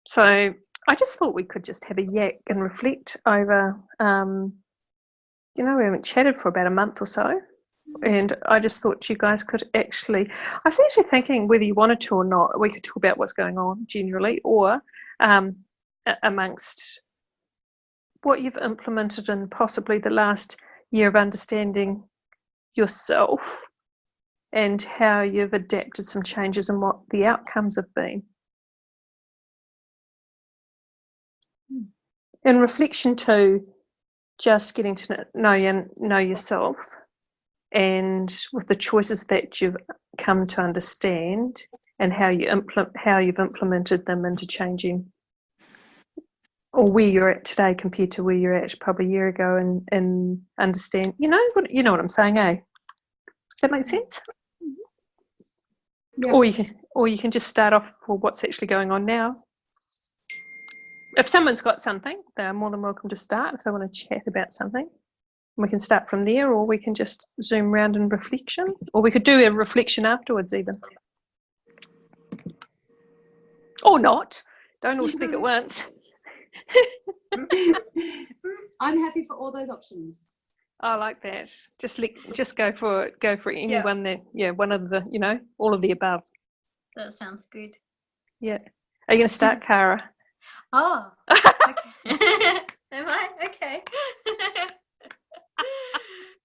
So I just thought we could just have a yak and reflect over, we haven't chatted for about a month or so. And I just thought you guys could actually, I was actually thinking whether you wanted to or not, we could talk about what's going on generally, or amongst what you've implemented in possibly the last year of understanding yourself and how you've adapted some changes and what the outcomes have been. In reflection to just getting to know yourself, and with the choices that you've come to understand and how you've implemented them into changing, or where you're at today compared to where you're at probably a year ago, and understand, you know what I'm saying, eh? Does that make sense? Yeah. Or you can just start off for what's actually going on now. If someone's got something, they're more than welcome to start if they want to chat about something. We can start from there, or we can just zoom around in reflection, or we could do a reflection afterwards even. Or not. Don't all speak at once. I'm happy for all those options. I like that. Just go for anyone that, one of the, all of the above. That sounds good. Yeah. Are you going to start, Cara? Oh, okay. Am I? Okay.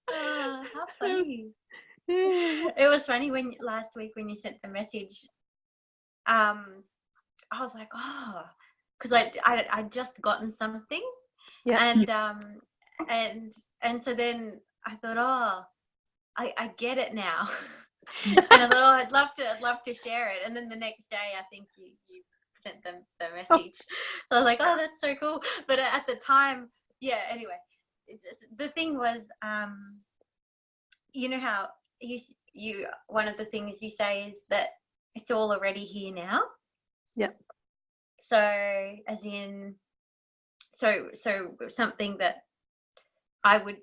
Oh, how funny. Yeah. It was funny when last week when you sent the message, I was like, oh, because I'd just gotten something. Yeah. And so then I thought, oh, I get it now. And I thought, oh, I'd love to share it. And then the next day, I think you sent them the message. So I was like, oh, that's so cool. But at the time, anyway, the thing was, you know how you one of the things you say is that it's all already here now. Yeah. So as in, so something that I would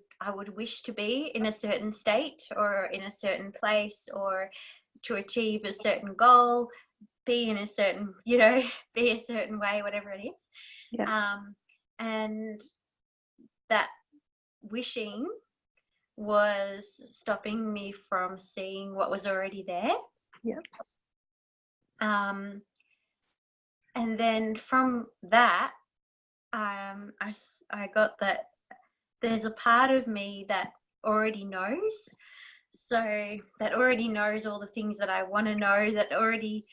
wish to be in a certain state or in a certain place, or to achieve a certain goal, be in a certain, be a certain way, whatever it is. Yeah. And that wishing was stopping me from seeing what was already there. Yeah. And then from that, I got that there's a part of me that already knows. So that already knows all the things that I want to know, that already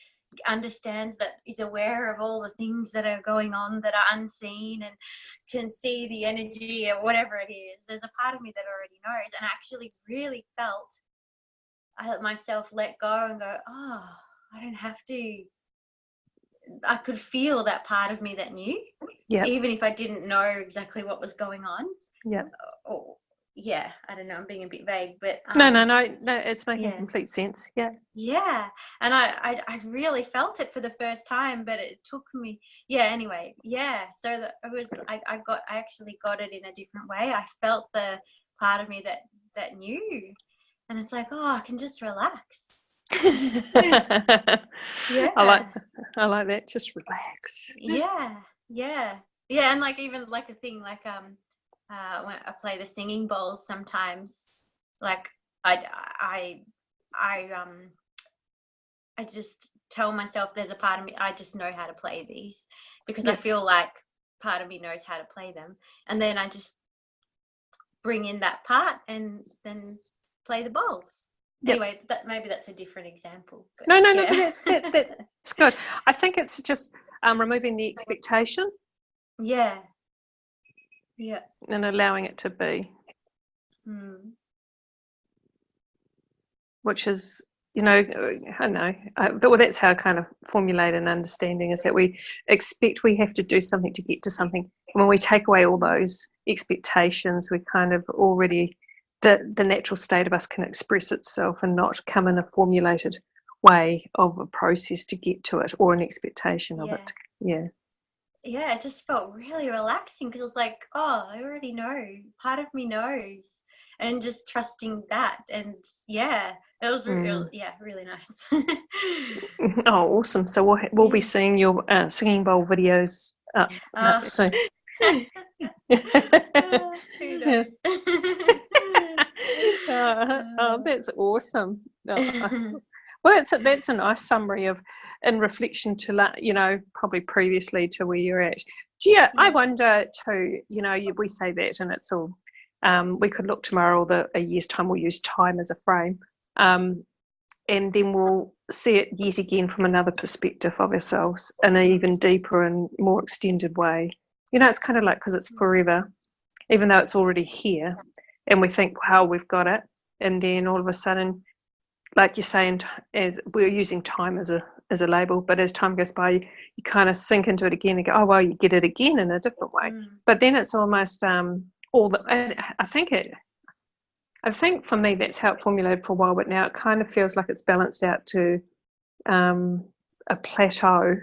understands, that is aware of all the things that are going on that are unseen and can see the energy or whatever it is. There's a part of me that already knows, and I actually really felt I let myself let go and go, oh, I don't have to. I could feel that part of me that knew, even if I didn't know exactly what was going on. Yeah. I don't know, I'm being a bit vague, but no, it's making complete sense. Yeah. And I really felt it for the first time, but it took me so that it was I actually got it in a different way. I felt the part of me that knew, and it's like, oh, I can just relax. Yeah. I like that, just relax. And like even like a thing like when I play the singing bowls sometimes, like I just tell myself there's a part of me, I just know how to play these, because I feel like part of me knows how to play them, and then I just bring in that part and then play the bowls. Anyway, maybe that's a different example. But no, but that's good. I think it's just removing the expectation. Yeah. And allowing it to be. Which is, I don't know, but that's how I kind of formulate an understanding, is that we expect we have to do something to get to something. When we take away all those expectations, we kind of already, the natural state of us can express itself and not come in a formulated way of a process to get to it, or an expectation of it. Yeah, it just felt really relaxing, because it was like, oh, I already know. Part of me knows. and just trusting that. And yeah, it was really nice. Oh, awesome. So we'll be Yeah. seeing your singing bowl videos soon. Who Yeah. knows? That's awesome. Well, that's a nice summary of, in reflection to, you know, probably previously to where you're at. Yeah, I wonder too, you know, we say that and it's all, we could look tomorrow or a year's time, we'll use time as a frame. And then we'll see it yet again from another perspective of ourselves in an even deeper and more extended way. You know, it's kind of like, because it's forever, even though it's already here, and we think, wow, we've got it. And then all of a sudden, like you're saying, as we're using time as a label, but as time goes by, you kind of sink into it again and go, oh, well, you get it again in a different way. But then it's almost I think for me, that's how it formulated for a while, but now it kind of feels like it's balanced out to a plateau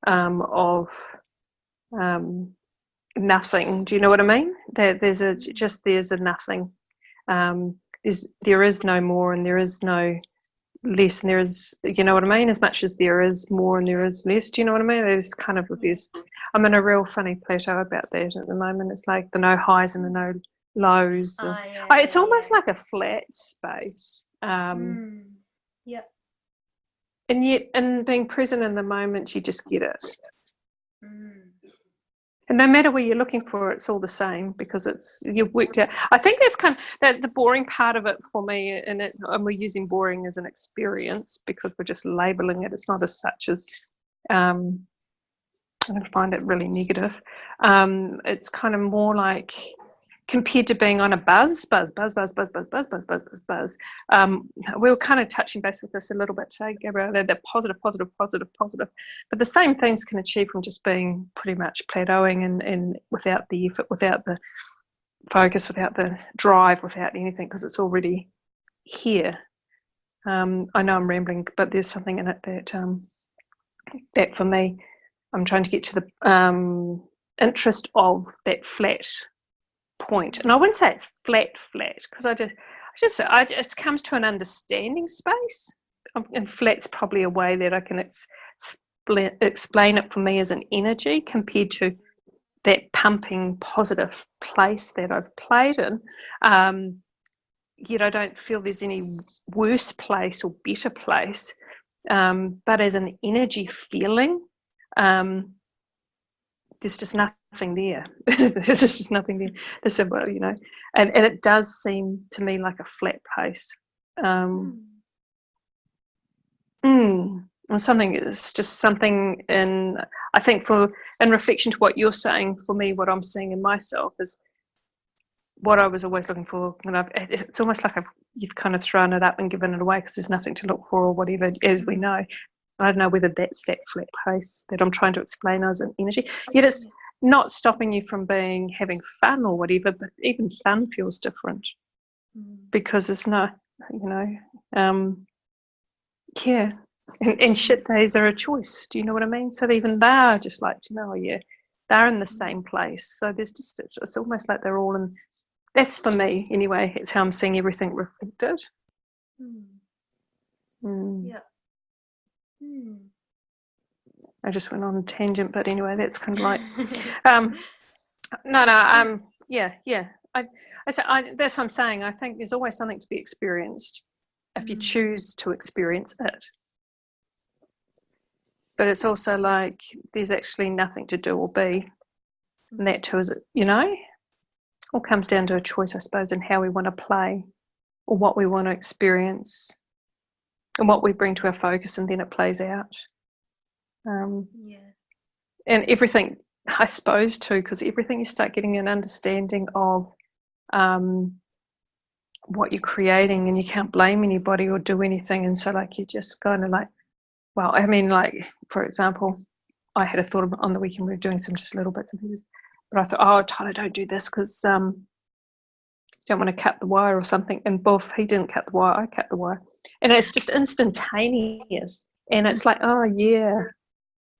of nothing. Do you know what I mean? There's a nothing. There is no more and there is no less, and there is, you know what I mean? As much as there is more and there is less. Do you know what I mean? I'm in a real funny plateau about that at the moment. It's like the no highs and the no lows. It's almost like a flat space. Yep. And yet, in being present in the moment, you just get it. And no matter where you're looking for, it's all the same because you've worked out. I think that's kind of the boring part of it for me, and we're using boring as an experience because we're just labeling it. It's not as such as I find it really negative. It's kind of more like, compared to being on a buzz. We were kind of touching base with this a little bit today, Gabrielle, that positive. But the same things can achieve from just being pretty much plateauing and without the effort, without the focus, without the drive, without anything, because it's already here. I know I'm rambling, but there's something in it that for me, I'm trying to get to the interest of that flat point. And I wouldn't say it's flat because it comes to an understanding space, and flat's probably a way that I can explain it for me as an energy compared to that pumping positive place that I've played in. Yet I don't feel there's any worse place or better place, but as an energy feeling, there's just nothing there. There's just nothing there. They said, well, you know, and it does seem to me like a flat place. Something is just something I think in reflection to what you're saying, for me, what I'm seeing in myself is what I was always looking for. It's almost like you've kind of thrown it up and given it away because there's nothing to look for or whatever, as we know. I don't know whether that's that flat place that I'm trying to explain as an energy. Yet it's not stopping you from having fun or whatever, but even fun feels different because it's not, you know, and shit days are a choice. Do you know what I mean? So even they are just like, you know, they're in the same place. So there's just, it's almost like they're all in, that's for me anyway, it's how I'm seeing everything reflected. Yeah. I just went on a tangent, but anyway, that's kind of like, yeah. That's what I'm saying. I think there's always something to be experienced if you choose to experience it. But it's also like there's actually nothing to do or be, and that too is, you know, all comes down to a choice, I suppose, in how we want to play or what we want to experience and what we bring to our focus, and then it plays out. And everything, I suppose, too, because everything you start getting an understanding of what you're creating, and you can't blame anybody or do anything. And so, like, you just kind of like, well, I mean, like, for example, I had a thought on the weekend, we were doing some just little bits and pieces, but I thought, oh, Tyler, don't do this because don't want to cut the wire or something. And Buff, he didn't cut the wire, I cut the wire. And it's just instantaneous. And it's like, oh, yeah.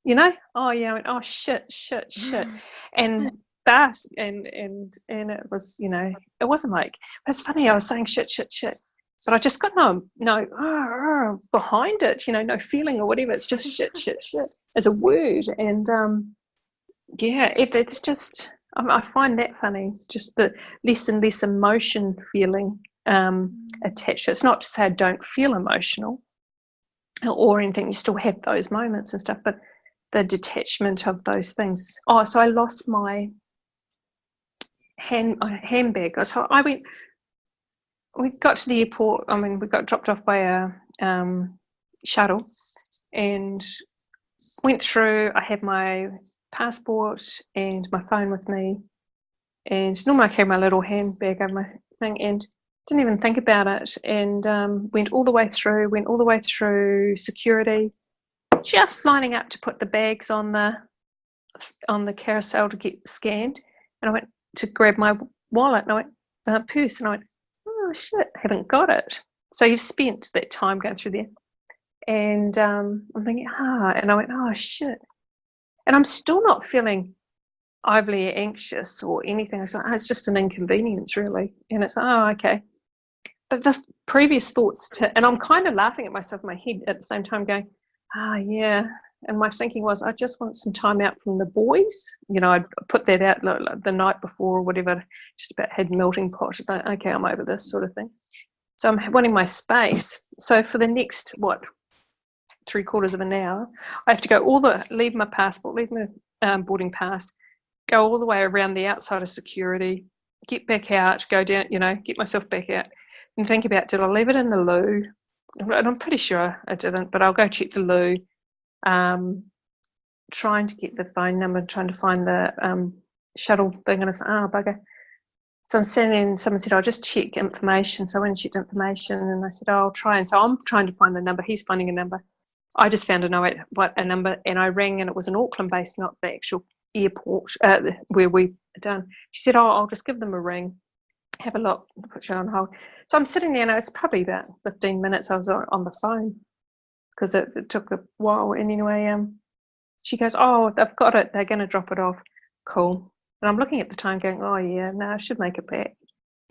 You know, oh yeah, oh shit, and start, and it was, it wasn't like, it's funny, I was saying shit, but I just got no behind it, no feeling or whatever. It's just shit as a word. And it's just, I find that funny, just the less and less emotion feeling attached. It's not to say I don't feel emotional or anything, you still have those moments and stuff, but the detachment of those things. So I lost my handbag. So we got to the airport. I mean, we got dropped off by a shuttle and went through. I had my passport and my phone with me, and normally I carry my little handbag over my thing, and didn't even think about it, and went all the way through security, just lining up to put the bags on the carousel to get scanned, and I went to grab my wallet, and I went purse, and I went, oh shit, I haven't got it. So you've spent that time going through there, and I'm thinking, and I went, oh shit, and I'm still not feeling overly anxious or anything. I was like, it's just an inconvenience, really, and it's okay. But the previous thoughts, and I'm kind of laughing at myself in my head at the same time, going, yeah. And my thinking was, I just want some time out from the boys. I'd put that out the night before or whatever, just about had melting pot. Okay, I'm over this sort of thing. So I'm wanting my space. So for the next, 3/4 of an hour, I have to go leave my passport, leave my boarding pass, go all the way around the outside of security, get back out, go down, get myself back out, and think about, did I leave it in the loo? And I'm pretty sure I didn't, but I'll go check the loo. Trying to get the phone number, trying to find the shuttle thing, and I said, bugger. So I'm sitting there, and someone said, I'll just check information. So I went and checked information, and I said, I'll try. And so I'm trying to find the number. He's finding a number. I just found a number, and I rang, and it was an Auckland base, not the actual airport where we done. She said, I'll just give them a ring, have a look, put you on hold. So I'm sitting there, and it's probably about 15 minutes I was on the phone, because it took a while. And anyway, she goes, they've got it, they're going to drop it off. Cool. And I'm looking at the time going, I should make it back.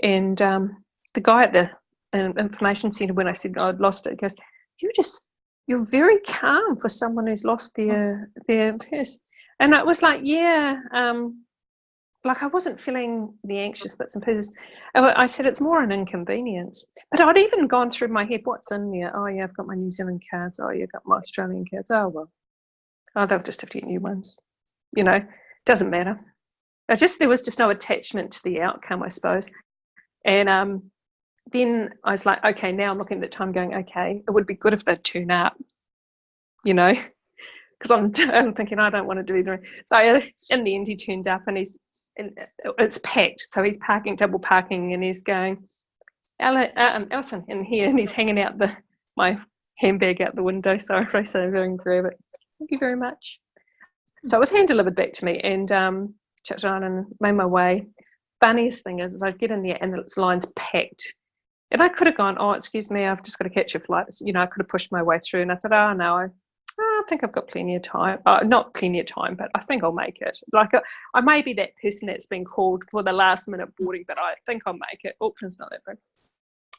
And the guy at the information centre, when I said I'd lost it, goes, you're very calm for someone who's lost their purse. And it was like, like I wasn't feeling the anxious bits and pieces. I said, it's more an inconvenience. But I'd even gone through my head, what's in there? I've got my New Zealand cards. I've got my Australian cards. They'll just have to get new ones. Doesn't matter. There was just no attachment to the outcome, I suppose. And then I was like, okay, now I'm looking at the time going, okay, it would be good if they'd turn up, because I'm thinking I don't want to do either. So in the end, he turned up, and it's packed. So he's double parking, and he's going, Alison, in here, and he's hanging out my handbag out the window. So I say, I'm going to grab it. Thank you very much. So it was hand delivered back to me, and chatted on and made my way. Funniest thing is I get in there, and the line's packed. And I could have gone, excuse me, I've just got to catch a flight. I could have pushed my way through, and I thought, no, I think I've got plenty of time. Not plenty of time, but I think I'll make it. Like I may be that person that's been called for the last minute boarding, but I think I'll make it. Auckland's not that big.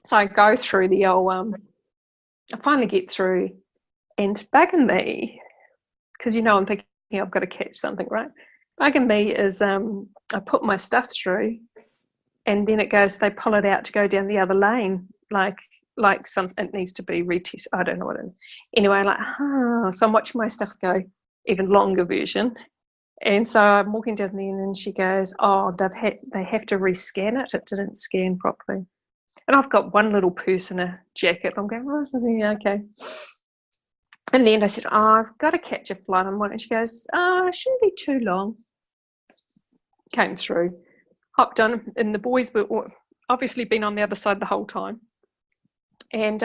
So I go through the old, I finally get through, and bugging me, because I'm thinking I've got to catch something, right? Bugging me is I put my stuff through, and then it goes, they pull it out to go down the other lane, like it needs to be retested. I don't know what it is. Anyway, so I'm watching my stuff go, even longer version. And so I'm walking down the end, and she goes, they have to rescan it. It didn't scan properly. And I've got one little purse and a jacket. I'm going, okay. In the end, I said, I've got to catch a flight on one. And she goes, it shouldn't be too long. Came through, hopped on, and the boys were obviously been on the other side the whole time. And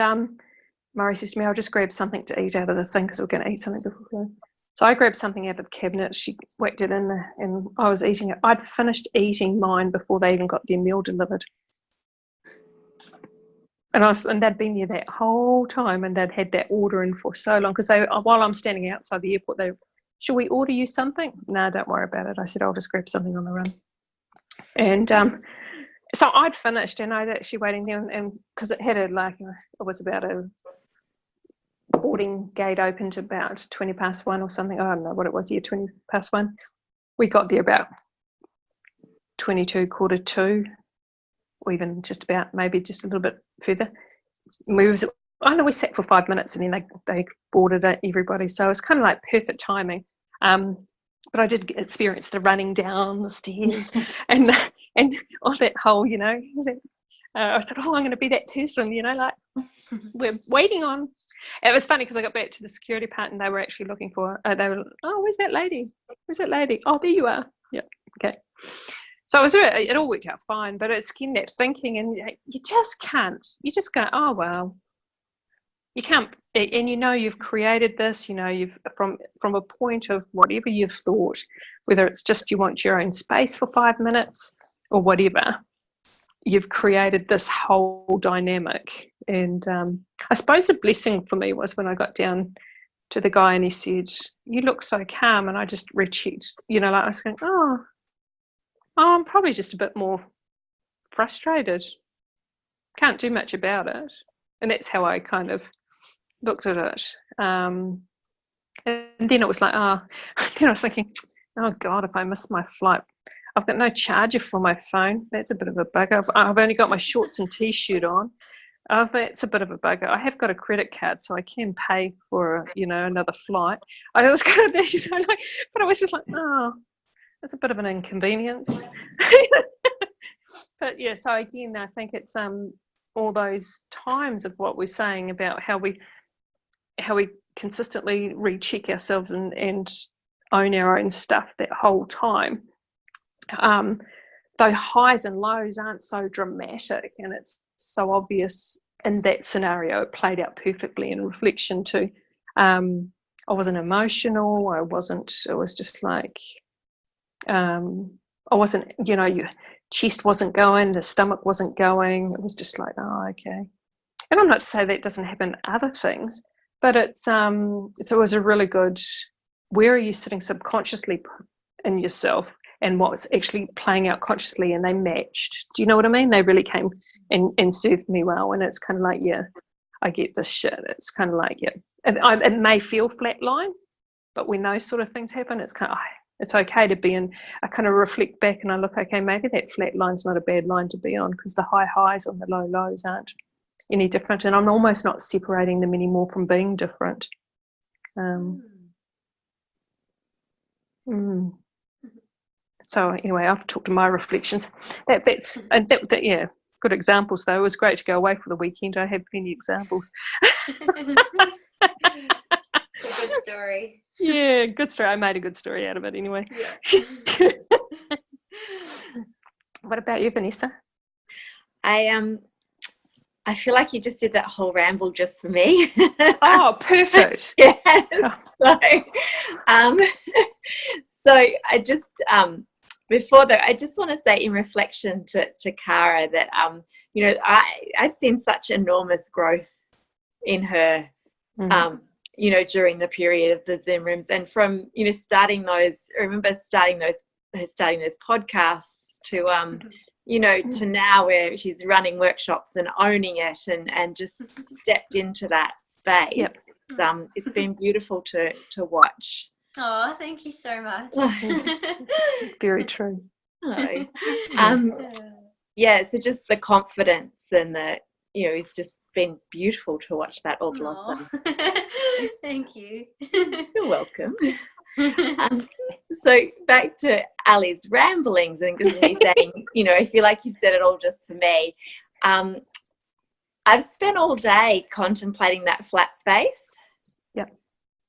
Murray says to me, I'll just grab something to eat out of the thing, because we're going to eat something before we go. So I grabbed something out of the cabinet. She whacked it in there, and I was eating it. I'd finished eating mine before they even got their meal delivered. And they'd been there that whole time, and they'd had that order in for so long, because while I'm standing outside the airport, they should we order you something? No, don't worry about it. I said, I'll just grab something on the run. And so I'd finished, and I'd actually waiting there, and because it had it was about a boarding gate opened about 20 past 1 or something. I don't know what it was, 20 past 1. We got there about 22, quarter 2, or even just about, maybe just a little bit further. We sat for 5 minutes, and then they boarded everybody. So it was kind of like perfect timing. But I did experience the running down the stairs and all that whole, I thought, I'm going to be that person, we're waiting on. It was funny because I got back to the security part, and they were actually looking for, where's that lady? Where's that lady? Oh, there you are. Yeah, okay. So it all worked out fine, but it's again that thinking, and you just can't. You just go, oh, well. You can't, and you've created this, you've from a point of whatever you've thought, whether it's just you want your own space for 5 minutes or whatever, you've created this whole dynamic. And I suppose the blessing for me was when I got down to the guy and he said, you look so calm, and I just rechecked, I was going, I'm probably just a bit more frustrated, can't do much about it. And that's how I kind of looked at it. And then it was like, then I was thinking, oh God, if I miss my flight, I've got no charger for my phone. That's a bit of a bugger. I've only got my shorts and t-shirt on. That's a bit of a bugger. I have got a credit card, so I can pay for, another flight. I was kind of, but I was just like, that's a bit of an inconvenience. But yeah, so again, I think it's all those times of what we're saying about how we consistently recheck ourselves and own our own stuff that whole time. Though highs and lows aren't so dramatic, and it's so obvious in that scenario, it played out perfectly in reflection too. I wasn't emotional. It was just like, I wasn't, your chest wasn't going, the stomach wasn't going. It was just like, oh, okay. And I'm not to say that doesn't happen other things, but it's always a really good, where are you sitting subconsciously in yourself and what's actually playing out consciously, and they matched. Do you know what I mean? They really came and served me well. And it's kind of like, yeah, I get this shit. It's kind of like, yeah, it may feel flatline, but when those sort of things happen, it's kind of, it's okay to be in. I kind of reflect back and I look, okay, maybe that flat line's not a bad line to be on, because the high highs and the low lows aren't any different, and I'm almost not separating them anymore from being different. So anyway, I've talked to my reflections. That's yeah, good examples though. It was great to go away for the weekend. I have plenty examples. A good story. Yeah, good story. I made a good story out of it anyway. Yeah. What about you, Vanessa? I feel like you just did that whole ramble just for me. Oh, perfect. Yes. So I just before that, I just want to say in reflection to Cara that I've seen such enormous growth in her. During the period of the Zoom rooms, and from starting those podcasts to to now where she's running workshops and owning it and just stepped into that space. Yep. It's been beautiful to watch. Oh, thank you so much. Very true. So just the confidence and the it's just been beautiful to watch that all blossom. Thank you. You're welcome. So back to Ali's ramblings and me saying, I feel like you've said it all just for me. I've spent all day contemplating that flat space. Yep.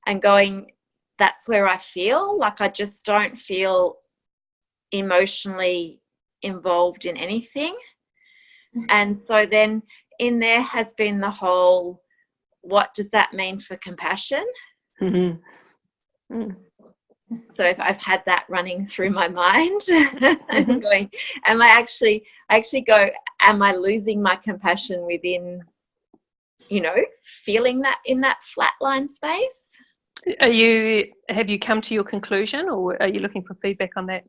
And going, that's where I feel like I just don't feel emotionally involved in anything. And so then in there has been the whole, what does that mean for compassion? Mm-hmm. Mm. So if I've had that running through my mind, I'm going, I actually go, am I losing my compassion within, feeling that in that flatline space? Have you come to your conclusion, or are you looking for feedback on that?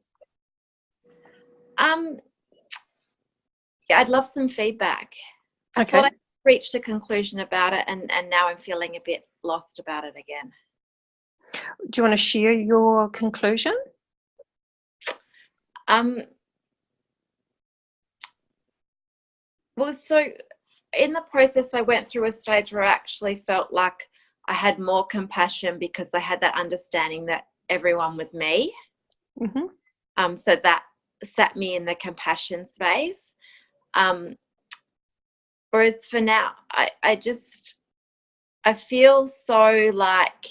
Yeah, I'd love some feedback. I Okay. thought I reached a conclusion about it, and now I'm feeling a bit lost about it again. Do you want to share your conclusion? Well, so in the process, I went through a stage where I actually felt like I had more compassion because I had that understanding that everyone was me. Mm-hmm. So that sat me in the compassion space. Whereas for now, I feel so like,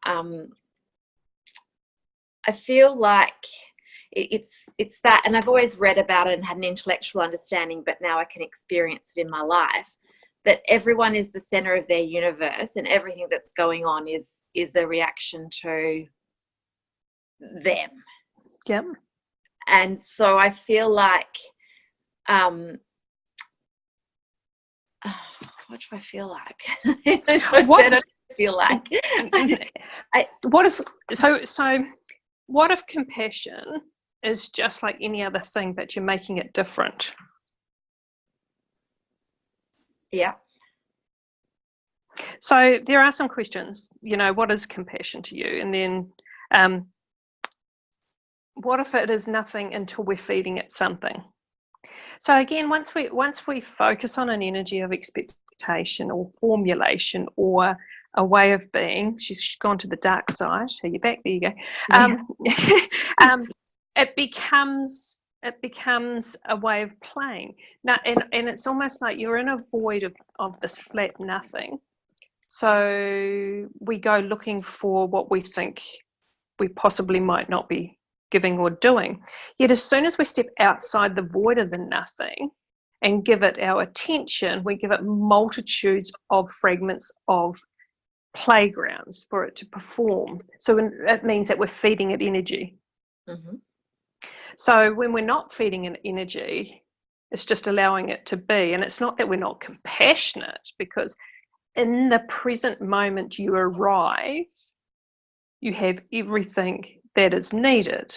I feel like it's that, and I've always read about it and had an intellectual understanding, but now I can experience it in my life, that everyone is the center of their universe, and everything that's going on is a reaction to them. Yep. And so I feel like, what do I feel like? What do I feel like? What if compassion is just like any other thing, but you're making it different? Yeah. So there are some questions, what is compassion to you? And then what if it is nothing until we're feeding it something? So again, once we focus on an energy of expectation or formulation or a way of being, she's gone to the dark side. Are you back? There you go. It becomes a way of playing now, and it's almost like you're in a void of this flat nothing. So we go looking for what we think we possibly might not be giving or doing. Yet as soon as we step outside the void of the nothing and give it our attention, we give it multitudes of fragments of playgrounds for it to perform. So it means that we're feeding it energy. Mm-hmm. So when we're not feeding it energy, it's just allowing it to be. And it's not that we're not compassionate, because in the present moment you arrive, you have everything that is needed.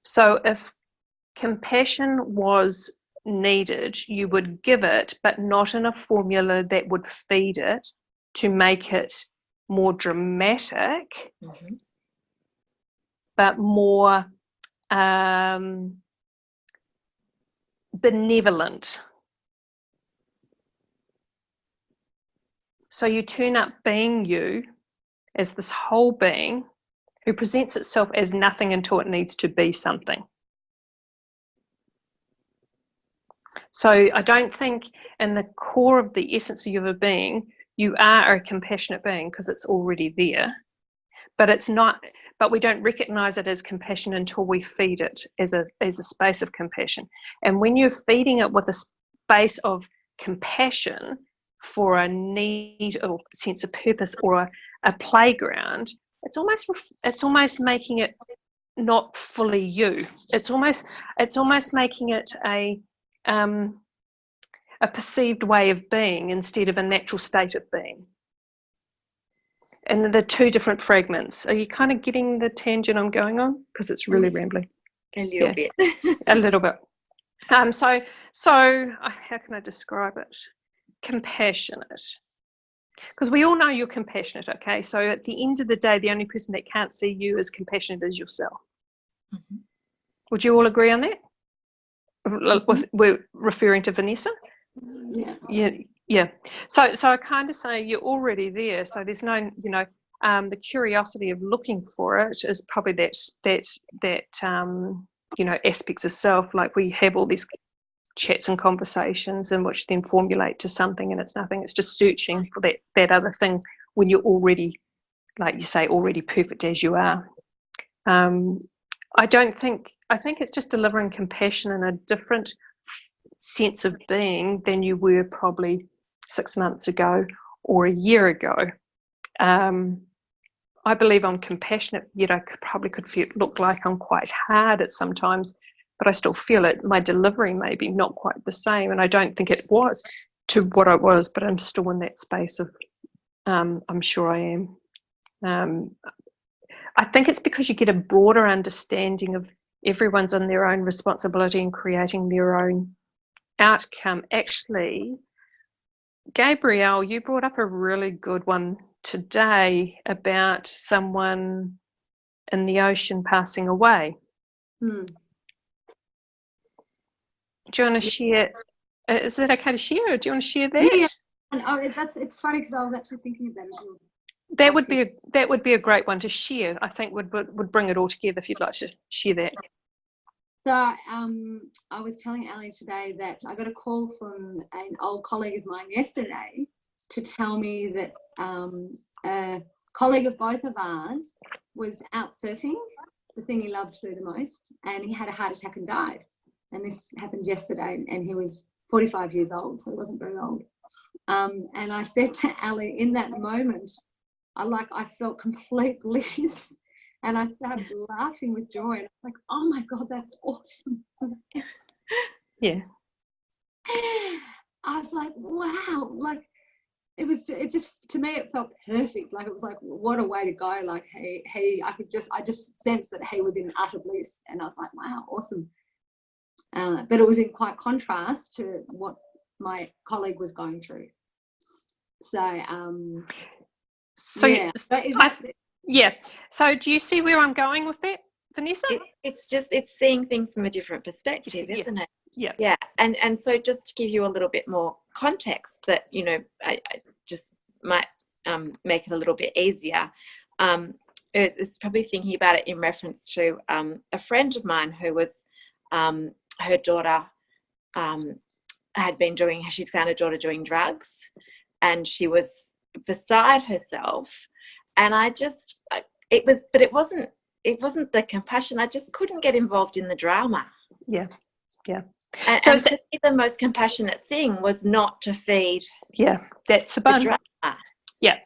So if compassion was needed, you would give it, but not in a formula that would feed it to make it more dramatic, mm-hmm. but more benevolent. So you turn up being you as this whole being who presents itself as nothing until it needs to be something. So I don't think in the core of the essence of your being, you are a compassionate being, because it's already there. But it's not. But we don't recognize it as compassion until we feed it as a space of compassion. And when you're feeding it with a space of compassion for a need or sense of purpose or a playground, it's almost making it not fully you. It's almost making it a perceived way of being instead of a natural state of being. And the two different fragments. Are you kind of getting the tangent I'm going on? Because it's really rambling. A little bit. A little bit. So how can I describe it? Compassionate. Because we all know you're compassionate, okay? So at the end of the day, the only person that can't see you as compassionate is yourself. Mm-hmm. Would you all agree on that? Mm-hmm. We're referring to Vanessa? Yeah. So I kind of say you're already there. So there's no, the curiosity of looking for it is probably that aspects of self. Like we have all these chats and conversations, and which then formulate to something, and it's nothing. It's just searching for that other thing when you're already, like you say, already perfect as you are. I think it's just delivering compassion in a different sense of being than you were probably 6 months ago or a year ago. I believe I'm compassionate, yet I probably could look like I'm quite hard at sometimes, but I still feel it. My delivery may be not quite the same, and I don't think it was to what I was, but I'm still in that space of I'm sure I am. I think it's because you get a broader understanding of everyone's on their own responsibility in creating their own outcome. Actually, Gabrielle, you brought up a really good one today about someone in the ocean passing away. Hmm. Do you want to share? Is it okay to share, or do you want to share that? Yeah. And it's funny because I was actually thinking of that as well. That would be a great one to share. I think would bring it all together if you'd like to share that. So I was telling Ali today that I got a call from an old colleague of mine yesterday to tell me that a colleague of both of ours was out surfing, the thing he loved to do the most, and he had a heart attack and died. And this happened yesterday, and he was 45 years old, so he wasn't very old. And I said to Ali, in that moment, I felt complete bliss. And I started laughing with joy. And I was like, oh my God, that's awesome. Yeah. I was like, wow. Like, it just, to me, it felt perfect. Like, it was like, what a way to go. Like, I just sensed that he was in utter bliss. And I was like, wow, awesome. But it was in quite contrast to what my colleague was going through. So, yeah. So do you see where I'm going with that, Vanessa? It's seeing things from a different perspective, isn't it? Yeah. Yeah. And so just to give you a little bit more context that, I just might make it a little bit easier. It's probably thinking about it in reference to a friend of mine who was, her daughter she'd found her daughter doing drugs, and she was beside herself. And it wasn't the compassion. I just couldn't get involved in the drama. Yeah. And so the most compassionate thing was not to feed. Yeah, that's a bun. Drama. Yeah.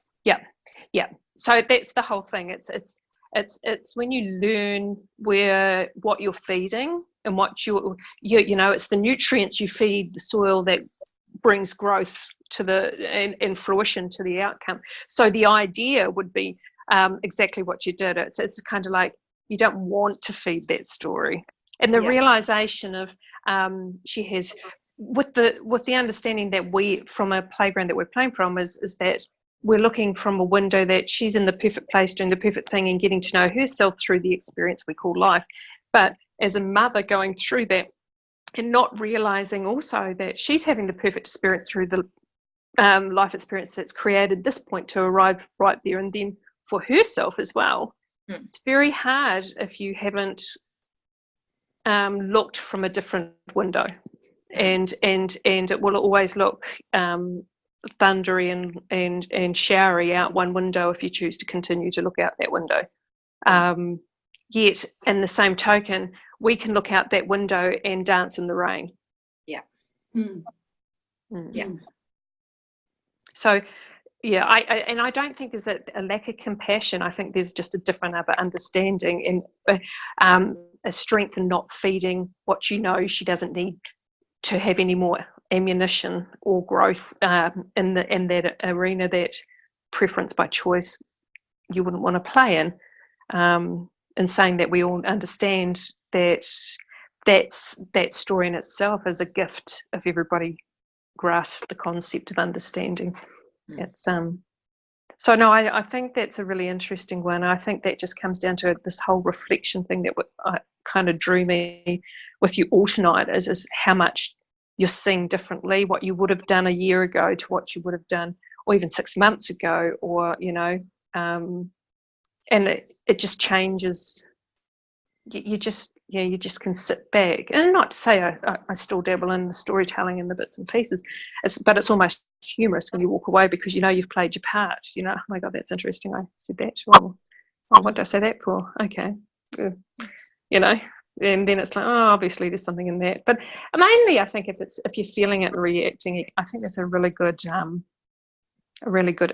So that's the whole thing. It's when you learn what you're feeding and what it's the nutrients you feed the soil that brings growth to and fruition to the outcome. So the idea would be exactly what you did. It's kind of like you don't want to feed that story, and the realization of she has with the understanding that we, from a playground that we're playing from, is that we're looking from a window that she's in the perfect place doing the perfect thing and getting to know herself through the experience we call life. But as a mother going through that and not realizing also that she's having the perfect experience through the life experience that's created this point to arrive right there and then for herself as well. It's very hard if you haven't looked from a different window, and it will always look thundery and showery out one window if you choose to continue to look out that window. Yet in the same token, we can look out that window and dance in the rain. Yeah. Yeah. So yeah, I don't think there's a lack of compassion. I think there's just a different understanding and a strength in not feeding what she doesn't need to have any more ammunition or growth in that arena, that preference by choice you wouldn't want to play in. And saying that we all understand that story in itself is a gift if everybody grasps the concept of understanding. It's so no, I think that's a really interesting one. I think that just comes down to this whole reflection thing that kind of drew me with you all tonight, is how much you're seeing differently, what you would have done a year ago to what you would have done, or even 6 months ago, or and it just changes. You just can sit back, and not to say I still dabble in the storytelling and the bits and pieces, but it's almost humorous when you walk away because you've played your part. Oh my God, that's interesting. I said that. Oh, what did I say that for? Okay, and then it's like, oh, obviously there's something in that. But mainly, I think if you're feeling it and reacting, I think that's a really good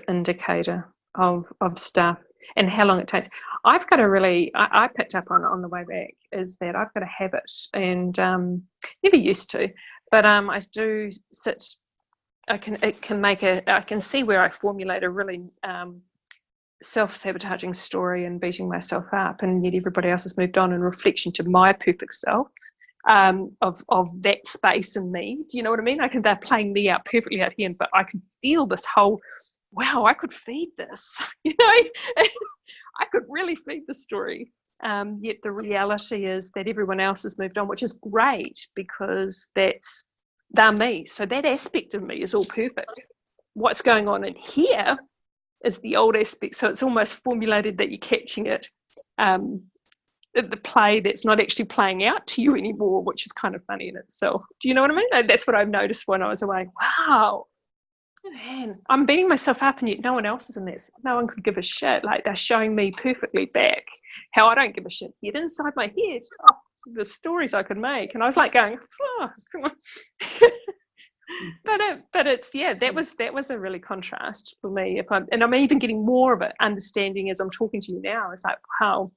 indicator of stuff and how long it takes. I've got I picked up on the way back is that I've got a habit, and never used to, but I do sit I can see where I formulate a really self-sabotaging story and beating myself up, and yet everybody else has moved on in reflection to my perfect self of that space in me. Do you know what I mean? They're playing me out perfectly out here, but I can feel this whole, wow, I could feed this, I could really feed the story. Yet the reality is that everyone else has moved on, which is great because they're me. So that aspect of me is all perfect. What's going on in here is the old aspect. So it's almost formulated that you're catching it. The play that's not actually playing out to you anymore, which is kind of funny in itself. Do you know what I mean? And that's what I've noticed when I was away. Wow, man, I'm beating myself up, and yet no one else is in this. No one could give a shit. Like, they're showing me perfectly back how I don't give a shit yet inside my head. Oh, the stories I could make. And I was like going, oh, come on. but it's, yeah, that was a really contrast for me. And I'm even getting more of it understanding as I'm talking to you now. It's like, wow,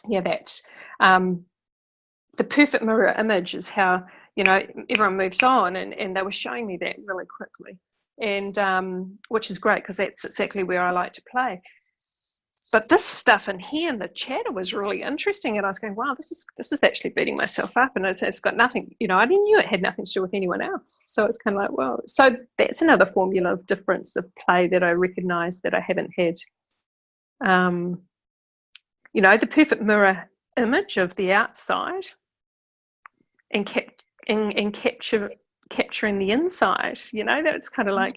yeah, that's the perfect mirror image is how, everyone moves on, and they were showing me that really quickly, and which is great because that's exactly where I like to play. But this stuff in here in the chatter was really interesting, and I was going, wow, this is actually beating myself up, and it's got nothing, I knew it had nothing to do with anyone else. So it's kind of like, well, so that's another formula of difference of play that I recognise that I haven't had. The perfect mirror image of the outside and capturing the inside, that's kind of like,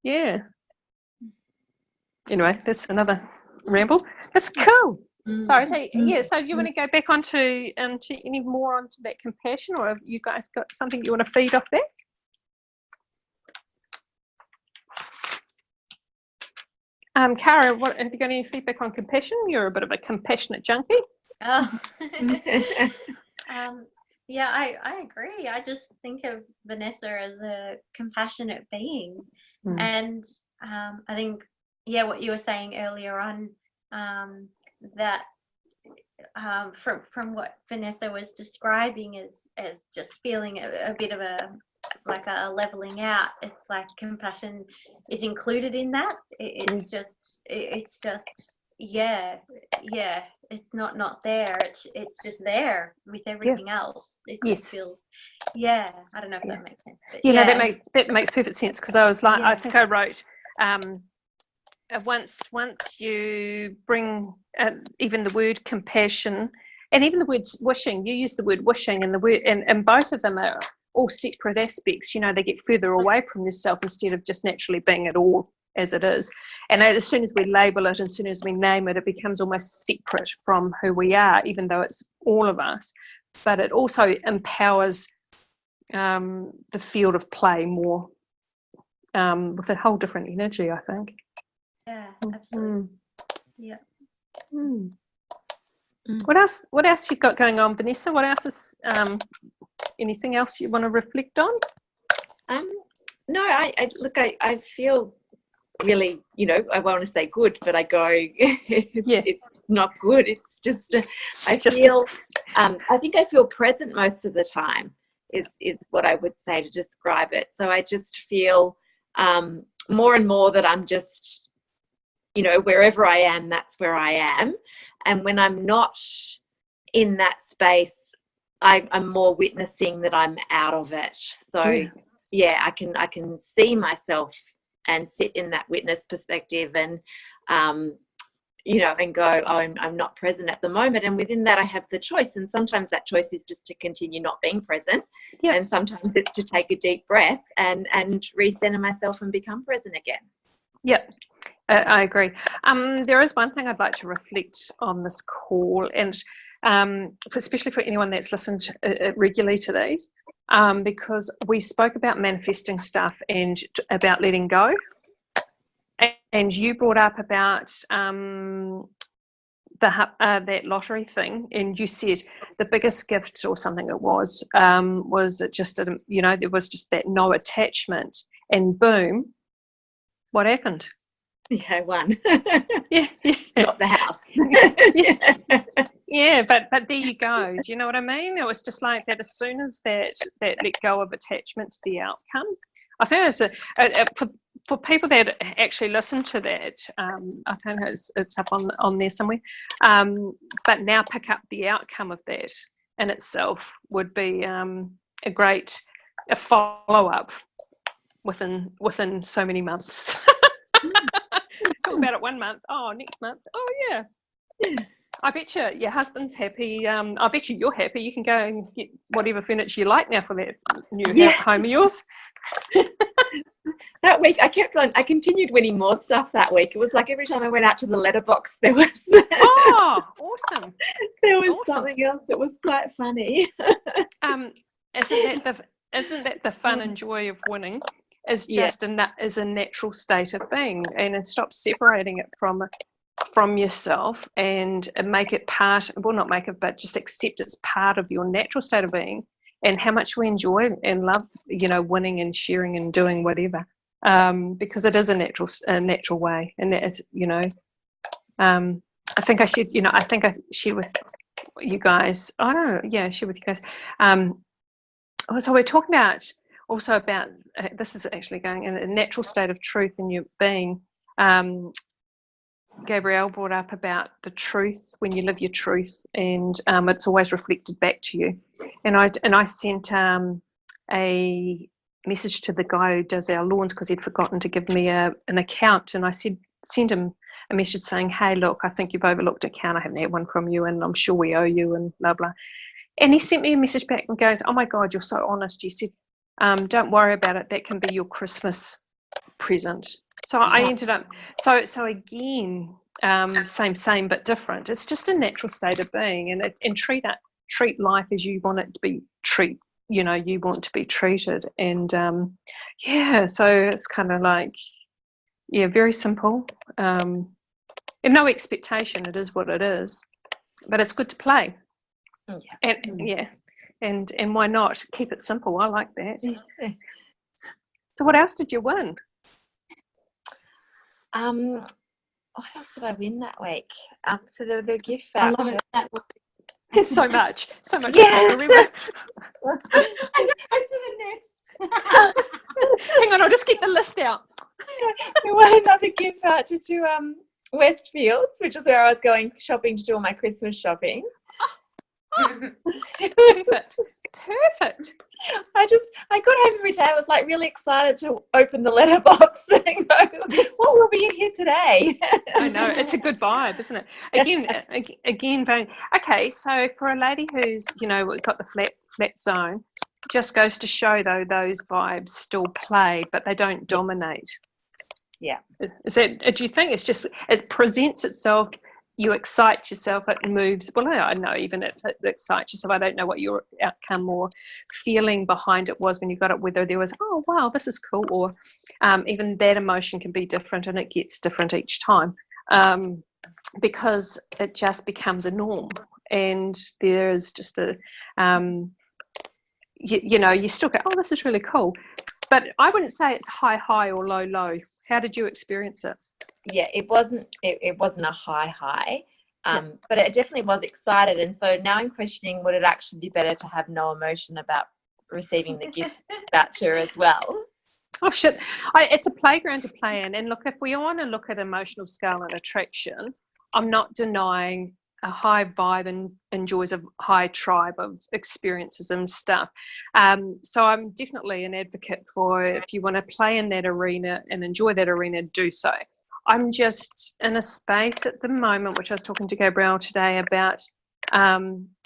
yeah. Anyway, that's another ramble. That's cool. Sorry, so you want to go back onto any more onto that compassion, or have you guys got something you want to feed off that? Cara, what have you got any feedback on compassion? You're a bit of a compassionate junkie. Oh. Yeah, I agree. I just think of Vanessa as a compassionate being. And I think, what you were saying earlier on, that from what Vanessa was describing as just feeling a bit of a leveling out. It's like compassion is included in that. It's just it's not there. It's just there with everything else. It feels, I don't know if that makes sense. But that makes perfect sense, because I was like, I think I wrote once you bring even the word compassion and even the words wishing, you use the word wishing, and the word and both of them are all separate aspects. They get further away from yourself instead of just naturally being it all as it is. And as soon as we label it, as soon as we name it, it becomes almost separate from who we are, even though it's all of us. But it also empowers the field of play more with a whole different energy, I think. Yeah, absolutely. Yeah. What else you've got going on, Vanessa? What else is anything else you want to reflect on? No, I feel really, I want to say good, but I go, it's not good. It's just, I think I feel present most of the time is what I would say to describe it. So I just feel more and more that I'm just, wherever I am, that's where I am. And when I'm not in that space, I'm more witnessing that I'm out of it. So I can see myself and sit in that witness perspective and and go, oh, I'm not present at the moment. And within that I have the choice, and sometimes that choice is just to continue not being present, and sometimes it's to take a deep breath and recenter myself and become present again. I agree. There is one thing I'd like to reflect on this call, and especially for anyone that's listened regularly to these, because we spoke about manifesting stuff and about letting go, and you brought up about that lottery thing, and you said the biggest gift or something it was it just there was just that no attachment, and boom, what happened? Yeah, I won. Got the house. But there you go. Do you know what I mean? It was just like that. As soon as that let go of attachment to the outcome, I think it's for people that actually listen to that. I think it's up on there somewhere. But now pick up the outcome of that in itself would be a great follow up within so many months. Talk about it 1 month. Oh, next month. Oh yeah. I bet you your husband's happy. I bet you're happy. You can go and get whatever furniture you like now for that new home of yours. That week, I continued winning more stuff that week. It was like every time I went out to the letterbox, there was Awesome. There was something else. It was quite funny. Isn't that the fun and joy of winning? Is just is a natural state of being, and stop separating it from yourself and make it part. Well, not make it, but just accept it's part of your natural state of being, and how much we enjoy and love, winning and sharing and doing whatever. Because it is a natural way, and that is, I think I should, I think I share with you guys. I don't know, share with you guys. So we're talking about this is actually going in a natural state of truth in your being. Gabrielle brought up about the truth when you live your truth, and it's always reflected back to you. And I sent a message to the guy who does our lawns because he'd forgotten to give me an account, and I sent him a message saying, hey, look, I think you've overlooked an account. I haven't had one from you, and I'm sure we owe you, and blah blah. And he sent me a message back and goes, oh my God, you're so honest. He said, don't worry about it, that can be your Christmas present. So I ended up so again, same but different. It's just a natural state of being, and treat life as you want it to be you want to be treated. And so it's kind of like very simple, and no expectation. It is what it is, but it's good to play. And why not keep it simple? I like that. So what else did you win? What else did I win that week? So the gift voucher. I love it. There's so much. Yeah. I can't remember. I just posted the next. Hang on, I'll just get the list out. We won another gift voucher to Westfields, which is where I was going shopping to do all my Christmas shopping. Perfect. I got home every day. I was like really excited to open the letterbox and go, what will be in here today? I know, it's a good vibe, isn't it? Again, okay, so for a lady who's got the flat zone, just goes to show though those vibes still play, but they don't dominate. Yeah. Is that? Do you think it's just it presents itself? You excite yourself, it moves. Well, I know even it excites yourself. I don't know what your outcome or feeling behind it was when you got it, whether there was, oh, wow, this is cool, or even that emotion can be different, and it gets different each time because it just becomes a norm. And there's just a, you still go, oh, this is really cool. But I wouldn't say it's high or low. How did you experience it? Yeah, it wasn't a high, but it definitely was excited. And so now I'm questioning, would it actually be better to have no emotion about receiving the gift voucher as well? Oh shit, it's a playground to play in. And look, if we want to look at emotional scale and attraction, I'm not denying a high vibe and enjoys a high tribe of experiences and stuff. So I'm definitely an advocate for, if you want to play in that arena and enjoy that arena, do so. I'm just in a space at the moment, which I was talking to Gabrielle today about,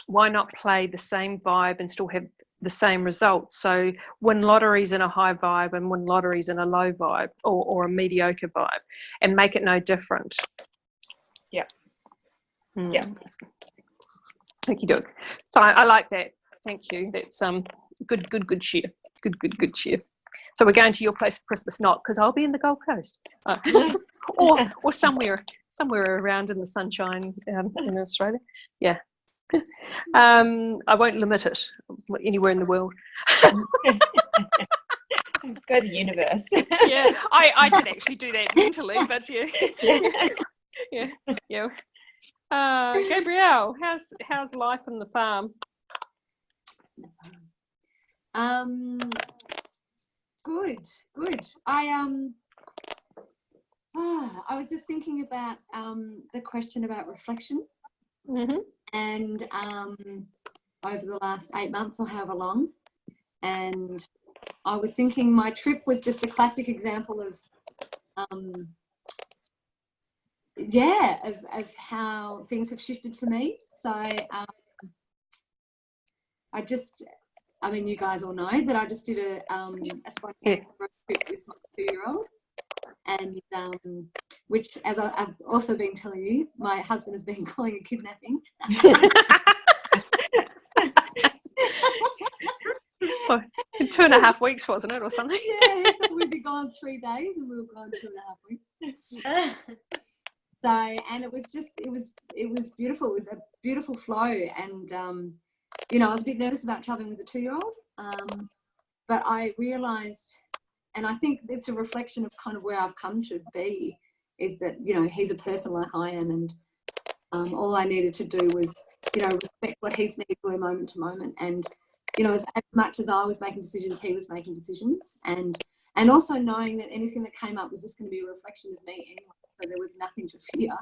why not play the same vibe and still have the same results? So win lotteries in a high vibe and win lotteries in a low vibe, or a mediocre vibe, and make it no different. Yeah. Yeah. Okie doke. So I like that. Thank you. That's good share. Good share. So we're going to your place for Christmas, not because I'll be in the Gold Coast, or somewhere around in the sunshine in Australia. Yeah. I won't limit it anywhere in the world. Go to the universe. Yeah, I did actually do that mentally, but yeah. Gabrielle, how's life in the farm? Good. I was just thinking about the question about reflection, and over the last 8 months or however long, and I was thinking my trip was just a classic example of of how things have shifted for me. So I mean, you guys all know that I just did a spontaneous road trip with my 2-year-old, and which, as I've also been telling you, my husband has been calling a kidnapping. For 2.5 weeks, wasn't it, or something? Yeah, he thought we'd be gone 3 days, and we were gone 2.5 weeks. So, and it was beautiful. It was a beautiful flow, and you know, I was a bit nervous about traveling with a 2-year-old, but I realised, and I think it's a reflection of kind of where I've come to be, is that, you know, he's a person like I am, and all I needed to do was, you know, respect what he's needed to moment to moment, and, you know, as much as I was making decisions, he was making decisions, and also knowing that anything that came up was just going to be a reflection of me anyway, so there was nothing to fear.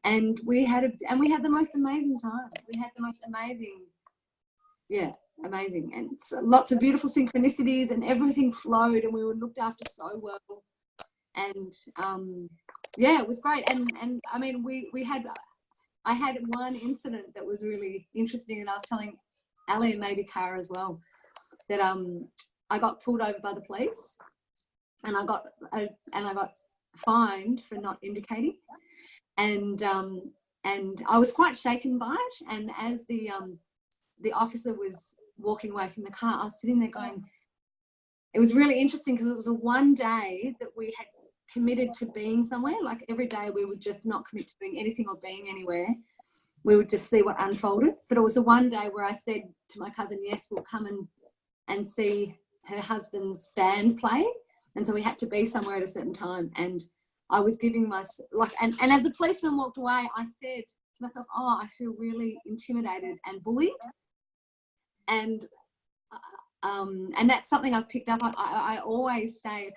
And we had the most amazing time. We had the most amazing, amazing, and lots of beautiful synchronicities, and everything flowed, and we were looked after so well, and it was great. And I mean, I had one incident that was really interesting, and I was telling Ali and maybe Cara as well, that I got pulled over by the police, and I got fined for not indicating, and I was quite shaken by it. And as the officer was walking away from the car, I was sitting there going, it was really interesting, because it was a one day that we had committed to being somewhere. Like every day we would just not commit to doing anything or being anywhere. We would just see what unfolded. But it was a one day where I said to my cousin, yes, we'll come and see her husband's band play. And so we had to be somewhere at a certain time. And I was giving and as the policeman walked away, I said to myself, oh, I feel really intimidated and bullied. And that's something I've picked up. I always say,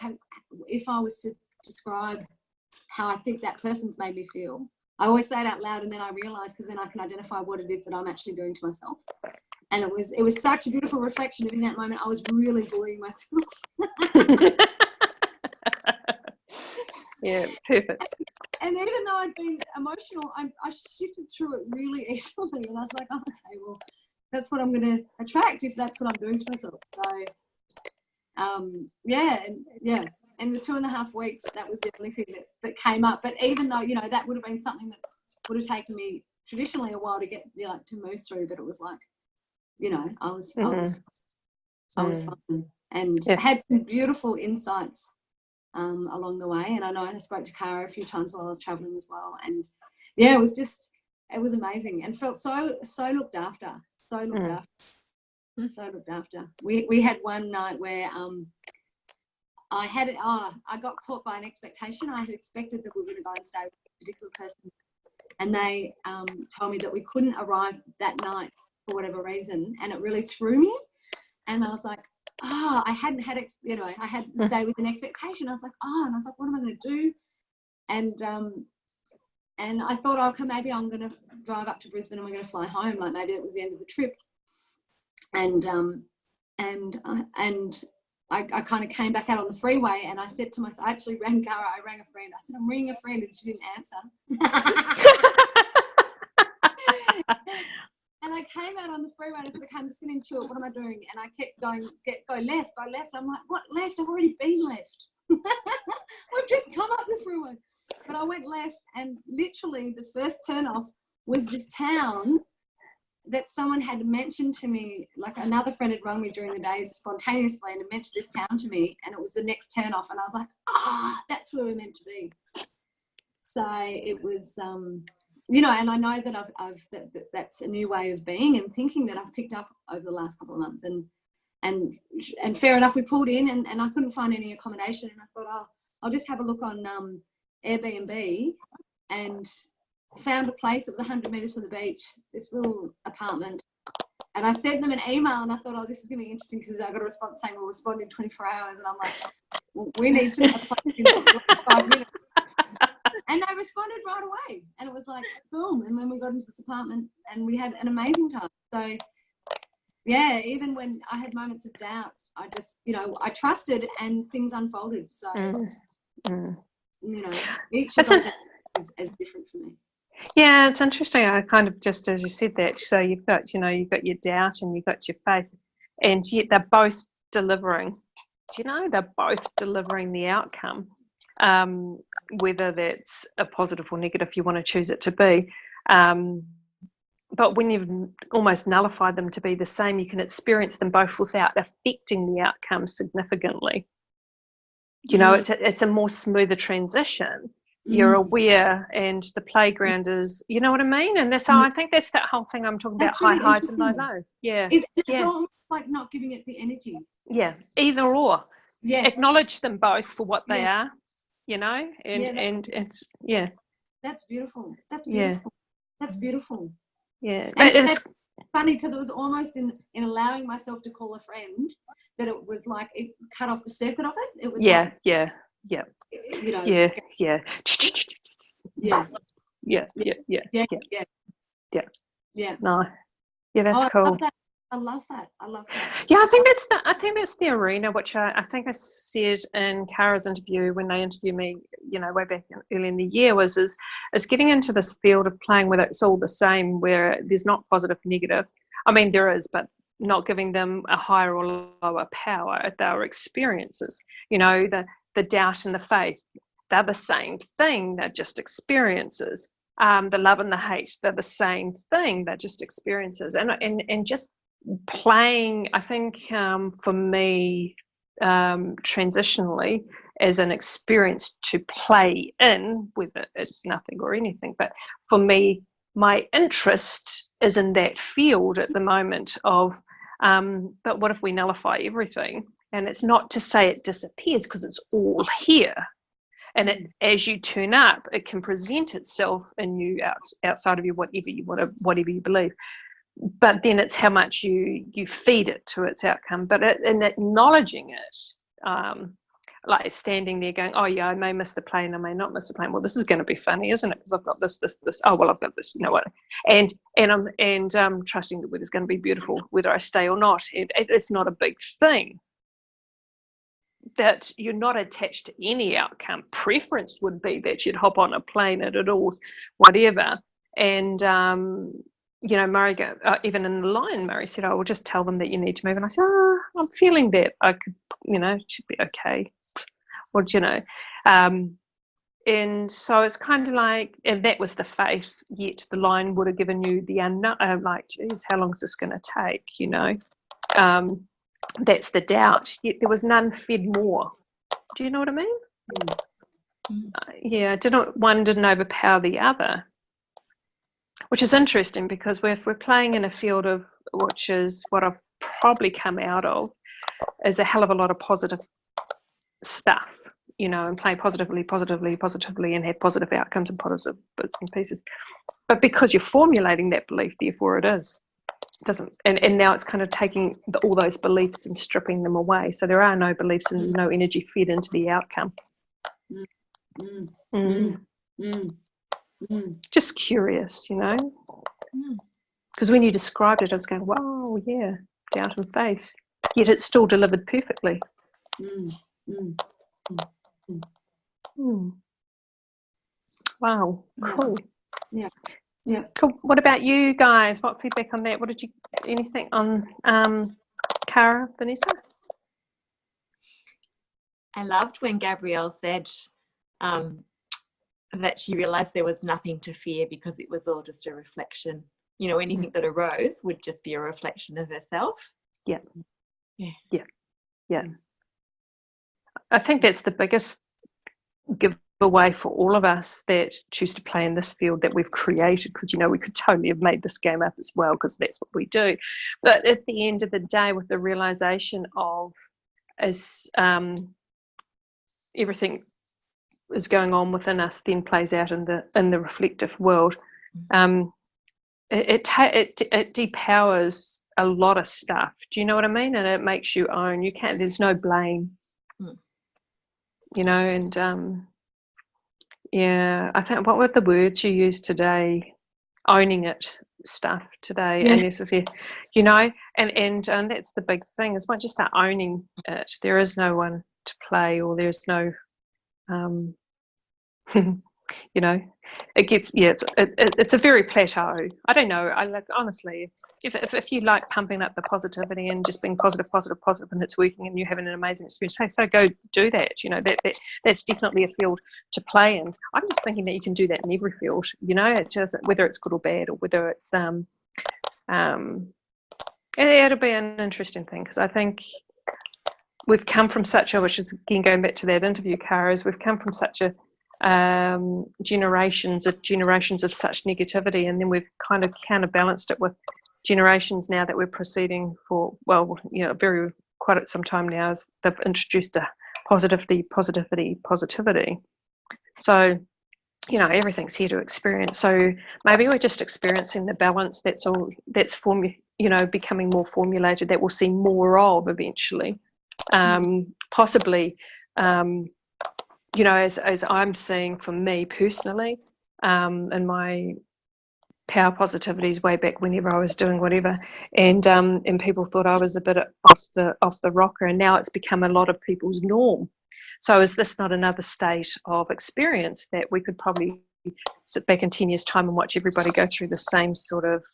if I was to describe how I think that person's made me feel, I always say it out loud, and then I realise, because then I can identify what it is that I'm actually doing to myself. And it was such a beautiful reflection of, in that moment, I was really bullying myself. Yeah, perfect. And even though I'd been emotional, I shifted through it really easily, and I was like, oh, okay, well, that's what I'm going to attract if that's what I'm doing to myself. So, and the 2.5 weeks, that was the only thing that came up. But even though, you know, that would have been something that would have taken me traditionally a while to get, you know, to move through, but it was like, you know, I was fine, and had some beautiful insights along the way. And I know I spoke to Cara a few times while I was traveling as well, and it was amazing, and felt so looked after. So looked after. We had one night where I got caught by an expectation. I had expected that we were going to go and stay with a particular person, and they told me that we couldn't arrive that night for whatever reason, and it really threw me. And I was like, I hadn't had, I had to stay with an expectation. I was like, and I was like, what am I going to do? And I thought, okay, maybe I'm going to drive up to Brisbane and we're going to fly home. Like maybe it was the end of the trip. And I kind of came back out on the freeway, and I said to myself, I actually rang Cara, I rang a friend. I said, I'm ringing a friend, and she didn't answer. And I came out on the freeway, and I said, okay, I'm just going to intuit, what am I doing? And I kept going, go left. I'm like, what left? I've already been left. We've just come up the freeway. But I went left, and literally the first turn off was this town that someone had mentioned to me. Like another friend had rung me during the day spontaneously and mentioned this town to me, and it was the next turn off, and I was like, that's where we're meant to be. So it was, and I know that that's a new way of being and thinking that I've picked up over the last couple of months, and fair enough, we pulled in, and I couldn't find any accommodation, and I thought, I'll just have a look on Airbnb, and found a place. It was 100 metres from the beach, this little apartment, And I sent them an email, and I thought, oh, this is going to be interesting because I got a response saying we'll respond in 24 hours. And I'm like, well, we need to apply in 5 minutes. And they responded right away. And it was like, boom. And then we got into this apartment and we had an amazing time. So, yeah, even when I had moments of doubt, I just, I trusted and things unfolded. So, each of those is different for me. Yeah, it's interesting. I kind of just as you said that. So you've got your doubt and you've got your faith, and yet they're both delivering. They're both delivering the outcome, whether that's a positive or negative, you want to choose it to be. But when you've almost nullified them to be the same, you can experience them both without affecting the outcome significantly. It's a more smoother transition. You're aware, and the playground is, you know what I mean? And that's how I think that's that whole thing I'm talking about, high highs and low lows. Yeah. It's almost like not giving it the energy. Yeah, either or. Yes. Acknowledge them both for what they are, and it's, That's beautiful. That's beautiful. That's beautiful. Yeah. And it's funny because it was almost in allowing myself to call a friend that it was like it cut off the circuit of it. It was yeah. Yeah. Yeah. No. Yeah, that's cool. I love that. Yeah, I think that's the arena which I think I said in Kara's interview when they interviewed me, way back early in the year, is getting into this field of playing where it's all the same, where there's not positive, negative. I mean, there is, but not giving them a higher or lower power. They're experiences. The doubt and the faith, they're the same thing. They're just experiences. The love and the hate, they're the same thing. They're just experiences. And just playing, I think, for me, transitionally, as an experience to play in, whether it's nothing or anything. But for me, my interest is in that field at the moment of, but what if we nullify everything? And it's not to say it disappears, because it's all here. And as you turn up, it can present itself in you outside of you, whatever you believe. But then it's how much you feed it to its outcome. But in acknowledging it, like standing there going, oh yeah, I may miss the plane, I may not miss the plane. Well, this is going to be funny, isn't it? Because I've got this. Oh well, I've got this. You know what? And I'm trusting that weather's going to be beautiful, whether I stay or not. It's not a big thing. That you're not attached to any outcome. Preference would be that you'd hop on a plane at all, whatever. And Murray, even in the line, Murray said, "I will just tell them that you need to move." And I said, "I'm feeling that I could, it should be okay." Well, and so it's kind of like, and that was the faith. Yet the line would have given you the unknown. Like, geez, how long is this going to take? That's the doubt. Yet there was none fed more. Do you know what I mean? One didn't overpower the other, which is interesting, because we're playing in a field of, which is what I've probably come out of, is a hell of a lot of positive stuff, and play positively, and have positive outcomes and positive bits and pieces. But because you're formulating that belief, therefore it is. Doesn't, and now it's kind of taking all those beliefs and stripping them away. So there are no beliefs and there's no energy fed into the outcome. Just curious, because when you described it, I was going, wow, yeah, doubt and faith, yet it's still delivered perfectly. Wow, cool. Yeah. Cool. What about you guys? What feedback on that? What did you, anything on Kara, Vanessa? I loved when Gabrielle said that she realized there was nothing to fear because it was all just a reflection. Anything that arose would just be a reflection of herself. Yeah. I think that's the biggest giveaway for all of us that choose to play in this field that we've created, because we could totally have made this game up as well, because that's what we do. But at the end of the day, with the realization of everything is going on within us, then plays out in the reflective world. It depowers a lot of stuff. Do you know what I mean? And it makes you own. You can't. There's no blame. You know, and yeah, I think what were the words you used today? Owning it stuff today, and this is, you know, and that's the big thing. Is once you start owning it, there is no one to play, or there's no, you know, it gets it's a very plateau. I don't know. I like, honestly, if you like pumping up the positivity and just being positive, and it's working, and you're having an amazing experience, so go do that. You know, that's definitely a field to play in. I'm just thinking that you can do that in every field. You know, it just, whether it's good or bad, or whether it's it'll be an interesting thing, because I think we've come from such a, which is again going back to that interview, Cara, is we've come from such a generations of such negativity, and then we've kind of counterbalanced it with generations now that we're proceeding for, well, you know, quite some time now, as they've introduced a positivity. So, you know, everything's here to experience. So maybe we're just experiencing the balance that's becoming more formulated, that we'll see more of eventually. Possibly, you know, as I'm seeing for me personally, in my power positivities way back whenever I was doing whatever, and people thought I was a bit off the rocker, and now it's become a lot of people's norm. So is this not another state of experience that we could probably sit back in 10 years' time and watch everybody go through the same sort of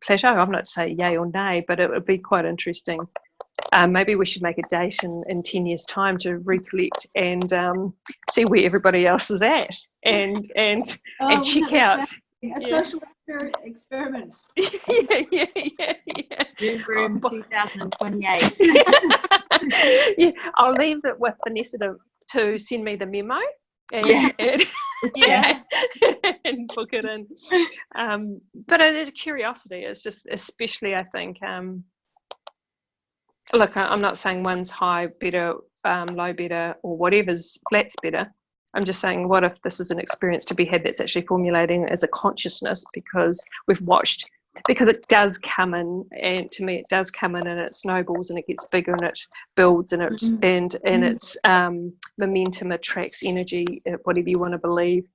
plateau? I'm not to say yay or nay, but it would be quite interesting. Maybe we should make a date in 10 years' time to recollect and see where everybody else is at, and check out a social experiment. Room 2028. Yeah, I'll leave it with Vanessa to send me the memo and book it in. But it is a curiosity. It's just, especially, I think, look, I'm not saying one's high better, low better, or whatever's flat's better. I'm just saying, what if this is an experience to be had that's actually formulating as a consciousness, because we've watched, because it does come in, and to me it does come in, and it snowballs and it gets bigger and it builds, and it and its momentum attracts energy, whatever you want to believe.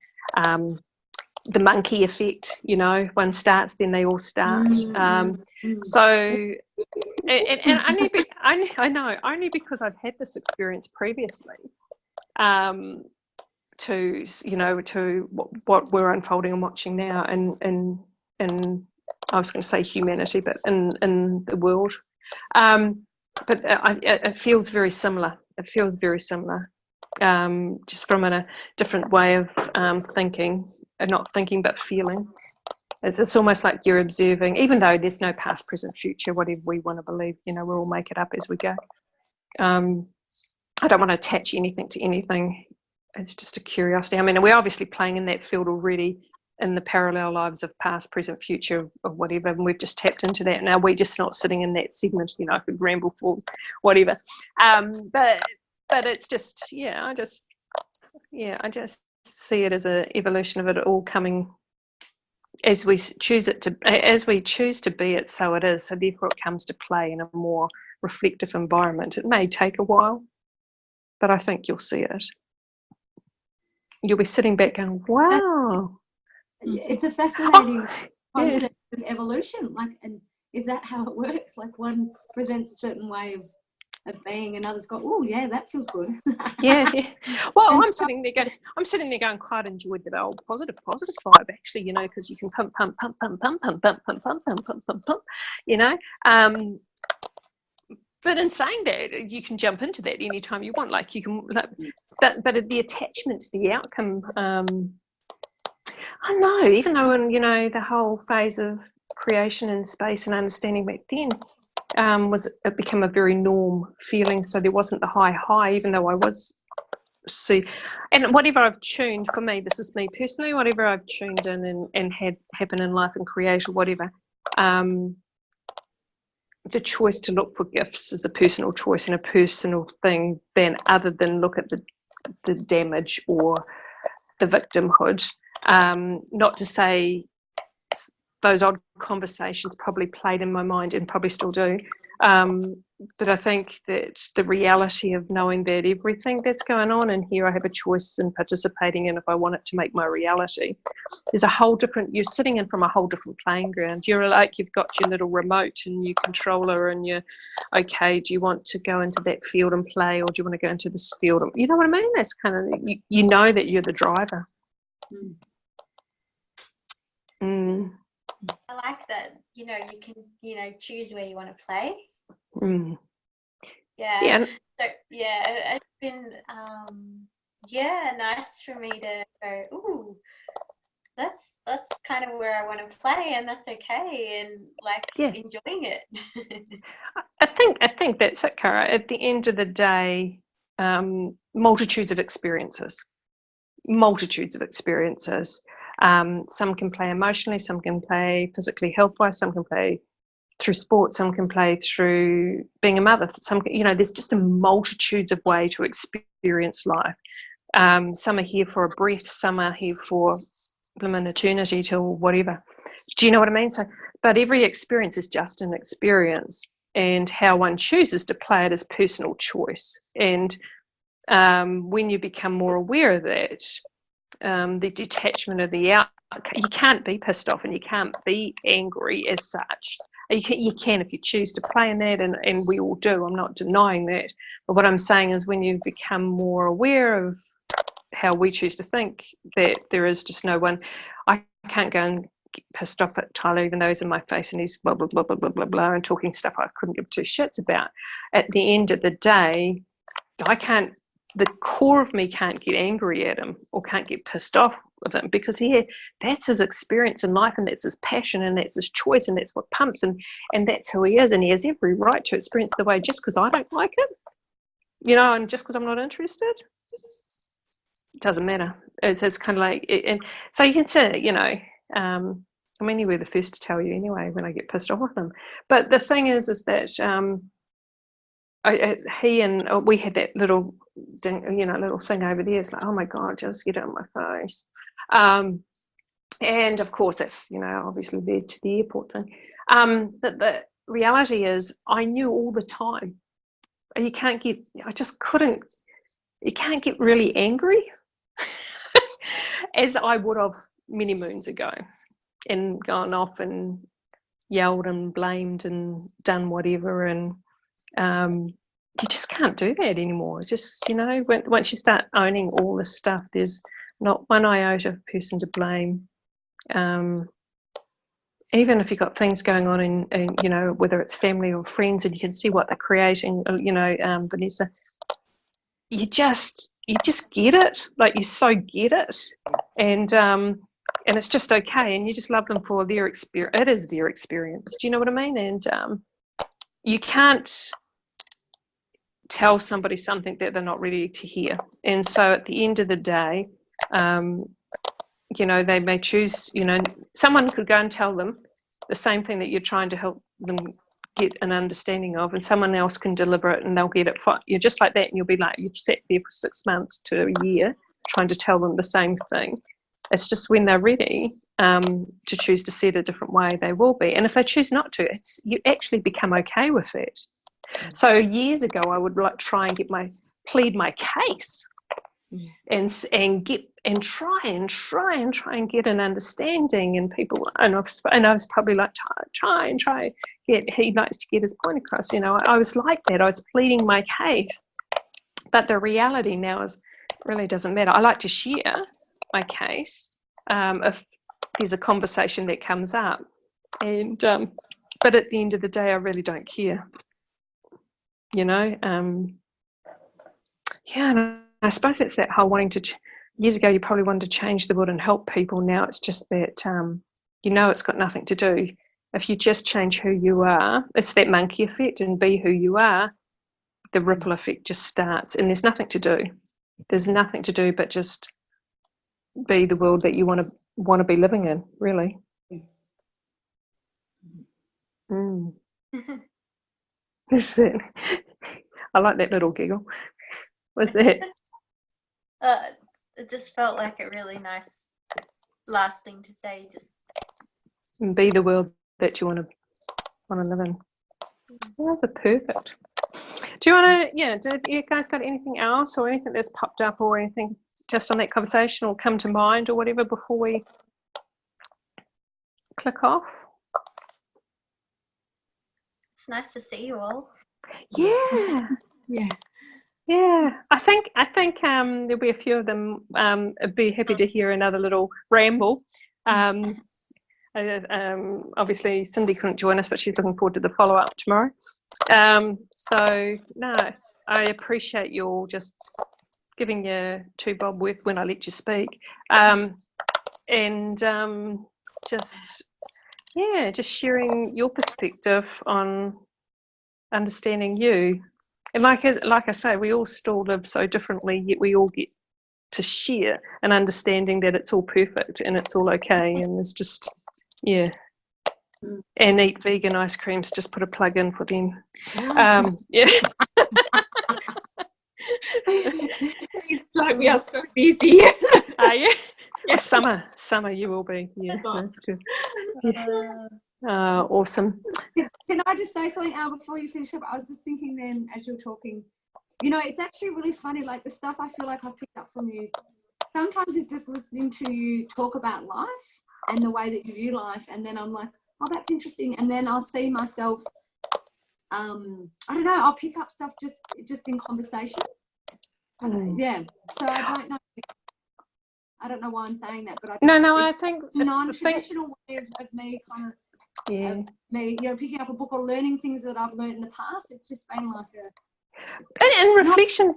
The monkey effect, you know, one starts, then they all start. So, and I know only because I've had this experience previously, to, you know, to what we're unfolding and watching now, and I was going to say humanity, but in the world, but it feels very similar. It feels very similar. Just from a different way of thinking, not thinking but feeling. It's almost like you're observing, even though there's no past, present, future, whatever we want to believe, you know, we'll all make it up as we go. I don't want to attach anything to anything. It's just a curiosity. I mean, we're obviously playing in that field already, in the parallel lives of past, present, future, or whatever, and we've just tapped into that. Now we're just not sitting in that segment, you know, I could ramble for whatever. But it's just, I just see it as an evolution of it all coming as we choose to be it, so it is. So therefore it comes to play in a more reflective environment. It may take a while, but I think you'll see it. You'll be sitting back going, wow. It's a fascinating concept of evolution. Like, and is that how it works? Like, one presents a certain way of being, and others go, oh yeah, that feels good. yeah. Well, I'm sitting there going, quite enjoyed the old positive vibe, actually, you know, because you can pump, you know. But in saying that, you can jump into that anytime you want. Like, you can, but the attachment to the outcome, I know, even though in, you know, the whole phase of creation and space and understanding back then, it became a very norm feeling. So there wasn't the high, even though I was and whatever I've tuned, for me, this is me personally, whatever I've tuned in and had happen in life and create or whatever, the choice to look for gifts is a personal choice and a personal thing, other than look at the damage or the victimhood. Not to say those odd conversations probably played in my mind and probably still do. But I think that the reality of knowing that everything that's going on in here, I have a choice in participating in if I want it to make my reality. There's a whole different, you're sitting in from a whole different playing ground. You're like, you've got your little remote and your controller and you're, okay, do you want to go into that field and play, or do you want to go into this field? You know what I mean? That's kind of, you know that you're the driver. I like that, you know, you can, you know, choose where you want to play. Yeah. So yeah, it's been nice for me to go, ooh, that's kind of where I want to play, and that's okay, and like enjoying it. I think that's it, Cara. At the end of the day, multitudes of experiences. Some can play emotionally, some can play physically, health-wise, some can play through sport, some can play through being a mother. Some, you know, there's just a multitudes of ways to experience life. Some are here for a breath, some are here for an eternity till whatever. Do you know what I mean? So, but every experience is just an experience, and how one chooses to play it is personal choice. And when you become more aware of that, the detachment of the out, you can't be pissed off and you can't be angry as such. You can if you choose to play in that, and we all do. I'm not denying that. But what I'm saying is, when you become more aware of how we choose to think, that there is just no one. I can't go and get pissed off at Tyler, even though he's in my face and he's blah, blah, blah, blah, blah, blah, blah, and talking stuff I couldn't give two shits about. At the end of the day, the core of me can't get angry at him or can't get pissed off with him, because that's his experience in life, and that's his passion, and that's his choice, and that's what pumps, and that's who he is, and he has every right to experience the way, just because I don't like it, you know, and just because I'm not interested, it doesn't matter. It's kind of like, and so you can say, you know, I mean, you were the first to tell you anyway when I get pissed off with him. But the thing is that he and we had that little thing over there. It's like, oh my God, just get out of my face. And of course, that's, you know, obviously led to the airport thing. But the reality is, I knew all the time. You can't get really angry as I would have many moons ago, and gone off and yelled and blamed and done whatever. And you just can't do that anymore. Just, you know, once you start owning all this stuff, there's not one iota of person to blame. Even if you've got things going on in, you know, whether it's family or friends, and you can see what they're creating, you know, Vanessa, you just get it. Like, you so get it. And it's just okay. And you just love them for their experience. It is their experience. Do you know what I mean? And you can't tell somebody something that they're not ready to hear. And so at the end of the day, you know, they may choose, you know, someone could go and tell them the same thing that you're trying to help them get an understanding of, and someone else can deliver it and they'll get it. You're just like that, and you'll be like, you've sat there for 6 months to a year trying to tell them the same thing. It's just when they're ready to choose to see it a different way, they will be. And if they choose not to, you actually become okay with it. So years ago, I would try and plead my case, and try and get an understanding. And people, and I was probably like, try. He likes to get his point across. You know, I was like that. I was pleading my case. But the reality now is, it really doesn't matter. I like to share my case if there's a conversation that comes up, and but at the end of the day, I really don't care. You know, and I suppose it's that whole wanting to. Years ago, you probably wanted to change the world and help people. Now it's just that, you know, it's got nothing to do. If you just change who you are, it's that monkey effect, and be who you are, the ripple effect just starts, and there's nothing to do. There's nothing to do but just be the world that you want to be living in, really. That's it. I like that little giggle. What's that? It just felt like a really nice last thing to say. Just and be the world that you want to live in. Those are perfect. Do you want to, do you guys got anything else or anything that's popped up or anything just on that conversation or come to mind or whatever before we click off? It's nice to see you all. Yeah. Yeah, I think there'll be a few of them. I'd be happy to hear another little ramble. Obviously, Cindy couldn't join us, but she's looking forward to the follow-up tomorrow. So, no, I appreciate you all just giving your two bob worth when I let you speak. Just sharing your perspective on understanding you. And like I say, we all still live so differently, yet we all get to share an understanding that it's all perfect and it's all okay. And it's just, and eat vegan ice creams, just put a plug in for them. Like we are so busy. Yeah. Summer you will be. Yeah, that's good. Awesome. Can I just say something, Al, before you finish up? I was just thinking then, as you're talking, it's actually really funny, like the stuff I feel like I've picked up from you. Sometimes it's just listening to you talk about life and the way that you view life, and then I'm like, oh, that's interesting. And then I'll see myself, I don't know, I'll pick up stuff just in conversation. Yeah. So I don't know why I'm saying that, but I think non-traditional way of me kind of. Yeah, me, picking up a book or learning things that I've learned in the past. It's just been like in reflection.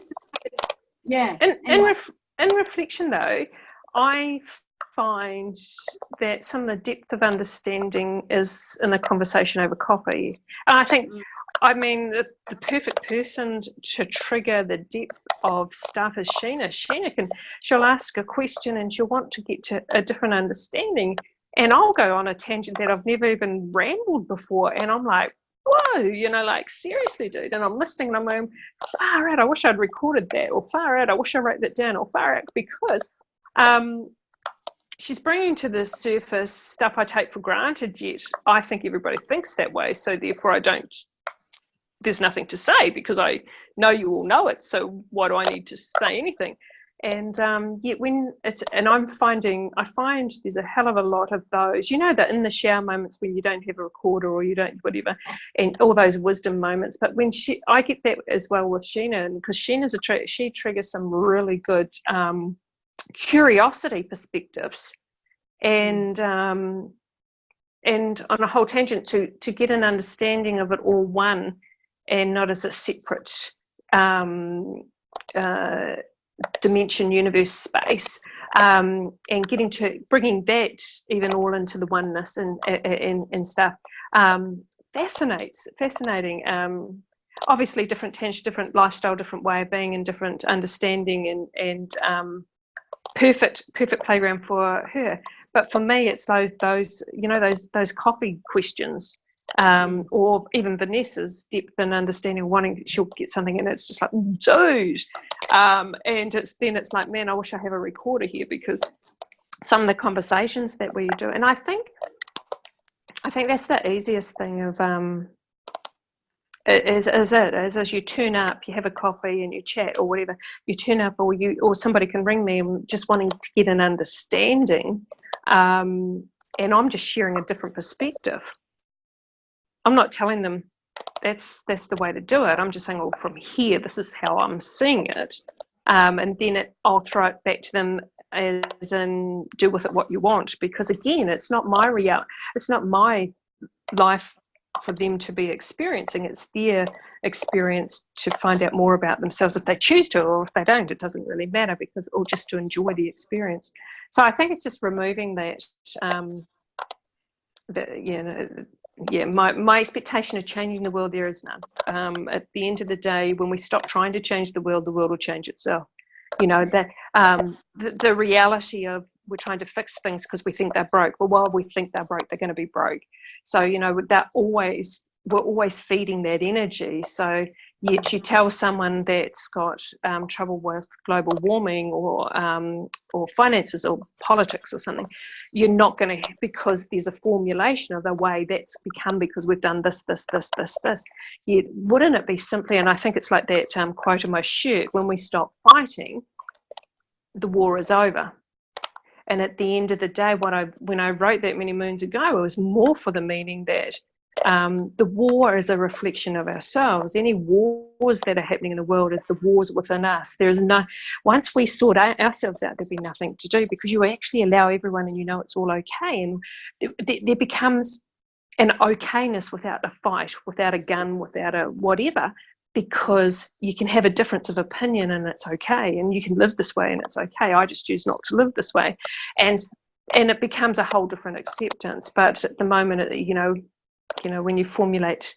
Anyway. In reflection, though, I find that some of the depth of understanding is in a conversation over coffee. And I think, the perfect person to trigger the depth of stuff is Sheena. She'll ask a question and she'll want to get to a different understanding. And I'll go on a tangent that I've never even rambled before. And I'm like, whoa, like, seriously, dude. And I'm listening and I'm going, far out, I wish I'd recorded that. Or far out, I wish I wrote that down. Or far out, because she's bringing to the surface stuff I take for granted, yet I think everybody thinks that way. So therefore there's nothing to say because I know you all know it. So why do I need to say anything? And yet I find there's a hell of a lot of those, that in the shower moments when you don't have a recorder or you don't whatever, and all those wisdom moments. But when I get that as well with Sheena, because Sheena's she triggers some really good curiosity perspectives, and on a whole tangent to get an understanding of it all one, and not as a separate dimension, universe, space, and bringing that even all into the oneness and stuff. Fascinating. Obviously different tension, different lifestyle, different way of being, and different understanding, and perfect playground for her. But for me, it's those coffee questions. Or even Vanessa's depth and understanding, wanting she'll get something, and it's just like, dude. And it's like, man, I wish I have a recorder here, because some of the conversations that we do, and I think that's the easiest thing of as you turn up, you have a coffee and you chat or whatever, you turn up, or somebody can ring me and just wanting to get an understanding, and I'm just sharing a different perspective. I'm not telling them that's the way to do it. I'm just saying, well, from here, this is how I'm seeing it. And then I'll throw it back to them as in, do with it what you want. Because again, it's not my it's not my life for them to be experiencing. It's their experience to find out more about themselves if they choose to, or if they don't, it doesn't really matter, or just to enjoy the experience. So I think it's just removing that, my expectation of changing the world, there is none. At the end of the day, when we stop trying to change the world will change itself. That the reality of we're trying to fix things because we think they're broke. Well, while we think they're broke, they're going to be broke. So we're always feeding that energy. So Yet you tell someone that's got trouble with global warming or finances or politics or something, you're not going to, because there's a formulation of the way that's become because we've done this. Wouldn't it be simply, and I think it's like that quote on my shirt, when we stop fighting, the war is over. And at the end of the day, when I wrote that many moons ago, it was more for the meaning that the war is a reflection of ourselves. Any wars that are happening in the world is the wars within us. There is no, once we sort ourselves out, there'd be nothing to do, because you actually allow everyone and you know it's all okay. And there becomes an okayness without a fight, without a gun, without a whatever, because you can have a difference of opinion and it's okay, and you can live this way and it's okay. I just choose not to live this way. And it becomes a whole different acceptance. But at the moment, when you formulate,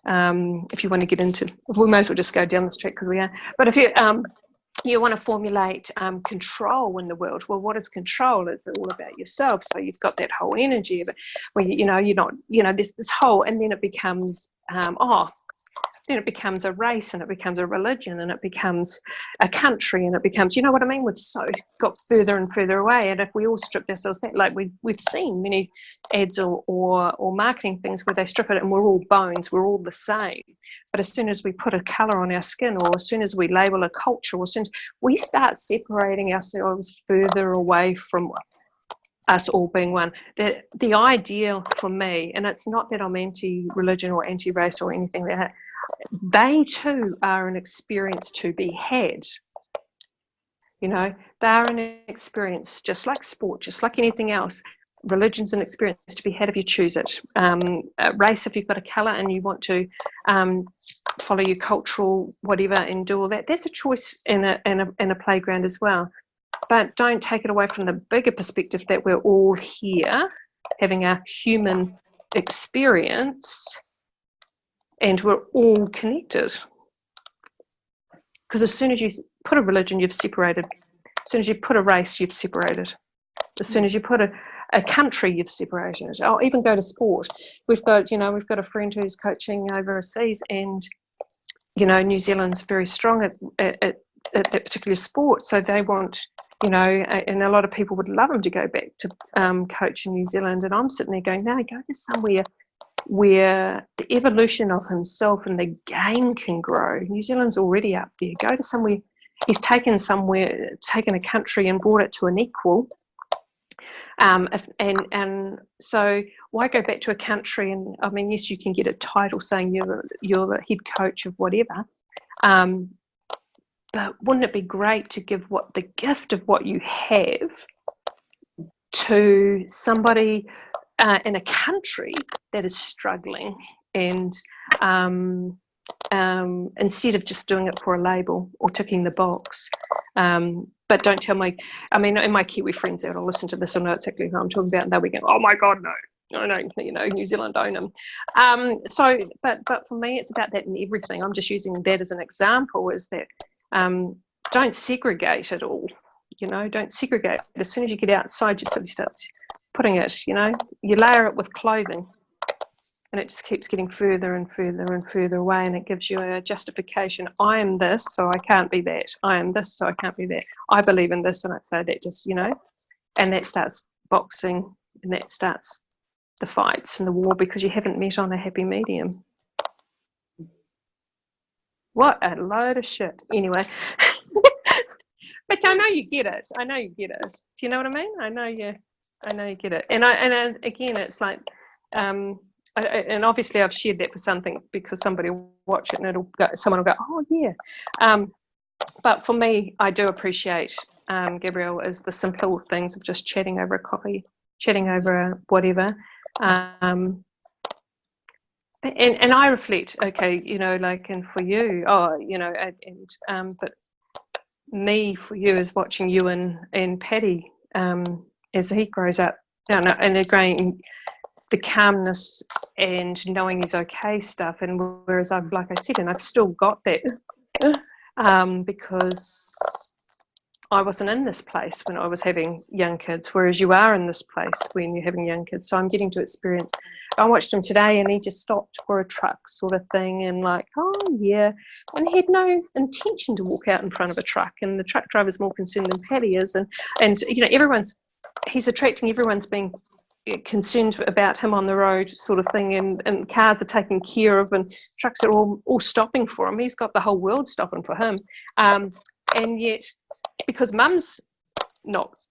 if you want to get into, we may as well just go down the street because we are. But if you want to formulate control in the world, well, what is control? It's all about yourself. So you've got that whole energy of it, where you're not, this whole, and then it becomes then it becomes a race, and it becomes a religion, and it becomes a country, and it becomes, you know what I mean? We've so got further and further away. And if we all stripped ourselves back, like we've seen many ads or marketing things where they strip it and we're all bones, we're all the same. But as soon as we put a colour on our skin, or as soon as we label a culture, or as soon as we start separating ourselves further away from us all being one. The ideal for me, and it's not that I'm anti-religion or anti-race or anything like that, they too are an experience to be had. They are an experience, just like sport, just like anything else. Religion's an experience to be had if you choose it. Race, if you've got a colour and you want to follow your cultural whatever and do all that, that's a choice in a playground as well. But don't take it away from the bigger perspective that we're all here having a human experience, and we're all connected. Because as soon as you put a religion, you've separated. As soon as you put a race, you've separated. As soon as you put a country, you've separated. I'll even go to sport. We've got a friend who's coaching overseas, and New Zealand's very strong at that particular sport. So they want, and a lot of people would love him to go back to coach in New Zealand. And I'm sitting there going, no, go to somewhere where the evolution of himself and the game can grow. New Zealand's already up there. Go to somewhere. He's taken a country and brought it to an equal. And so why go back to a country? And I mean, yes, you can get a title saying you're the head coach of whatever. But wouldn't it be great to give the gift of what you have to somebody in a country that is struggling, and instead of just doing it for a label or ticking the box. But don't tell and my Kiwi friends that will listen to this will know exactly who I'm talking about, and they'll be going, oh my God, no. I know, New Zealand own them. But for me, it's about that in everything. I'm just using that as an example, is that don't segregate it all. Don't segregate. As soon as you get outside, you start putting it, you layer it with clothing, and it just keeps getting further and further and further away, and it gives you a justification. I am this, so I can't be that. I am this, so I can't be that. I believe in this, and so that just, and that starts boxing, and that starts the fights and the war, because you haven't met on a happy medium. What a load of shit. Anyway. But I know you get it. Do you know what I mean? I know you get it. And again, it's like, and obviously I've shared that for something because somebody will watch it and someone will go, oh yeah. But for me, I do appreciate, Gabrielle, is the simple things of just chatting over a coffee, chatting over whatever. And I reflect, okay, and for you, but me for you is watching you and Paddy as he grows up, and again, the calmness and knowing he's okay stuff. And whereas I've still got that because I wasn't in this place when I was having young kids, whereas you are in this place when you're having young kids. So I'm getting to experience I watched him today, and he just stopped for a truck sort of thing, and like, oh yeah, and he had no intention to walk out in front of a truck, and the truck driver's more concerned than Paddy is, and you know, he's attracting everyone's being concerned about him on the road sort of thing, and cars are taken care of, and trucks are all stopping for him. He's got the whole world stopping for him, and yet because Mum's knocked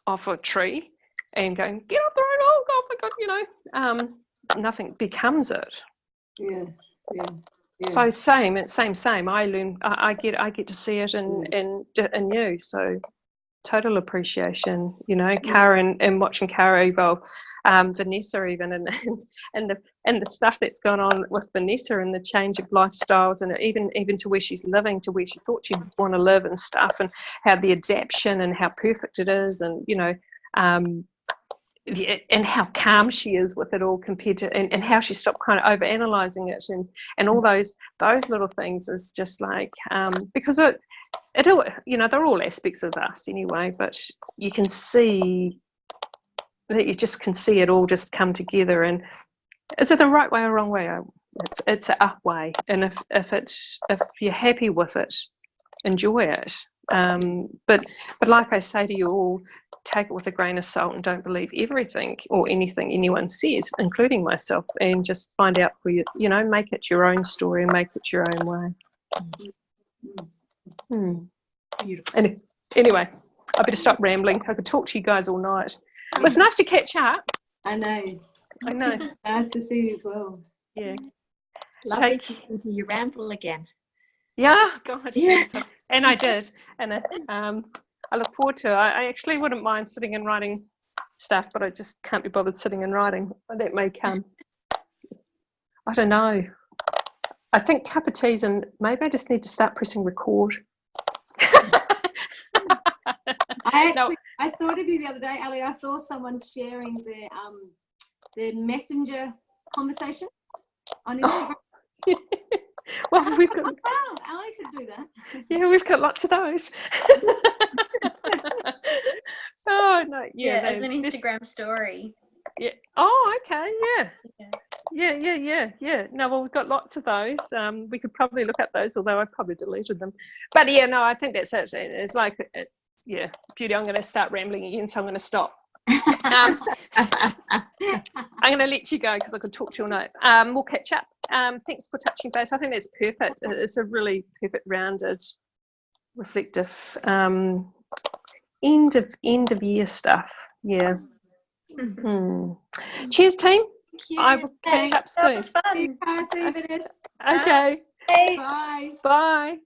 off a tree and going, get off the road, oh god, my god, you know, nothing becomes it. Yeah. So same. I get to see it in you. So total appreciation, you know, Karen, and watching Kara evolve, Vanessa even, and the stuff that's gone on with Vanessa, and the change of lifestyles, and even to where she's living, to where she thought she'd want to live and stuff, and how the adaptation and how perfect it is, and you know, and how calm she is with it all compared to, and how she stopped kind of over analyzing it, and all those little things is just like, because it all, you know, they're all aspects of us anyway, but you can see that, you just can see it all just come together. And is it the right way or wrong way? It's a way, and if you're happy with it, enjoy it. But like I say to you all, take it with a grain of salt, and don't believe everything or anything anyone says, including myself, and just find out for you, you know, make it your own story and make it your own way. Beautiful. And anyway, I better stop rambling. I could talk to you guys all night. It was nice to catch up. I know. Nice to see you as well. Yeah. Lovely to hear you ramble again. Yeah, God. Yeah. And I did. And I look forward to it. I actually wouldn't mind sitting and writing stuff, but I just can't be bothered sitting and writing. That may come. I don't know. I think cup of teas, and maybe I just need to start pressing record. I thought of you the other day, Ali. I saw someone sharing their messenger conversation on Instagram. Well, we've got. Wow, Ali could do that. Yeah, we've got lots of those. Oh no, yeah, as an Instagram story. Yeah. Oh, okay. Yeah. No, well, we've got lots of those. We could probably look at those, although I probably deleted them. But yeah, no, I think that's it. It's like, yeah, Beauty. I'm going to start rambling again, so I'm going to stop. I'm going to let you go because I could talk to you all night. We'll catch up. Thanks for touching base. I think that's perfect. It's a really perfect, rounded, reflective end of year stuff. Yeah. Cheers, team. I will catch up soon. See you, Vanessa. Okay. Bye. Bye.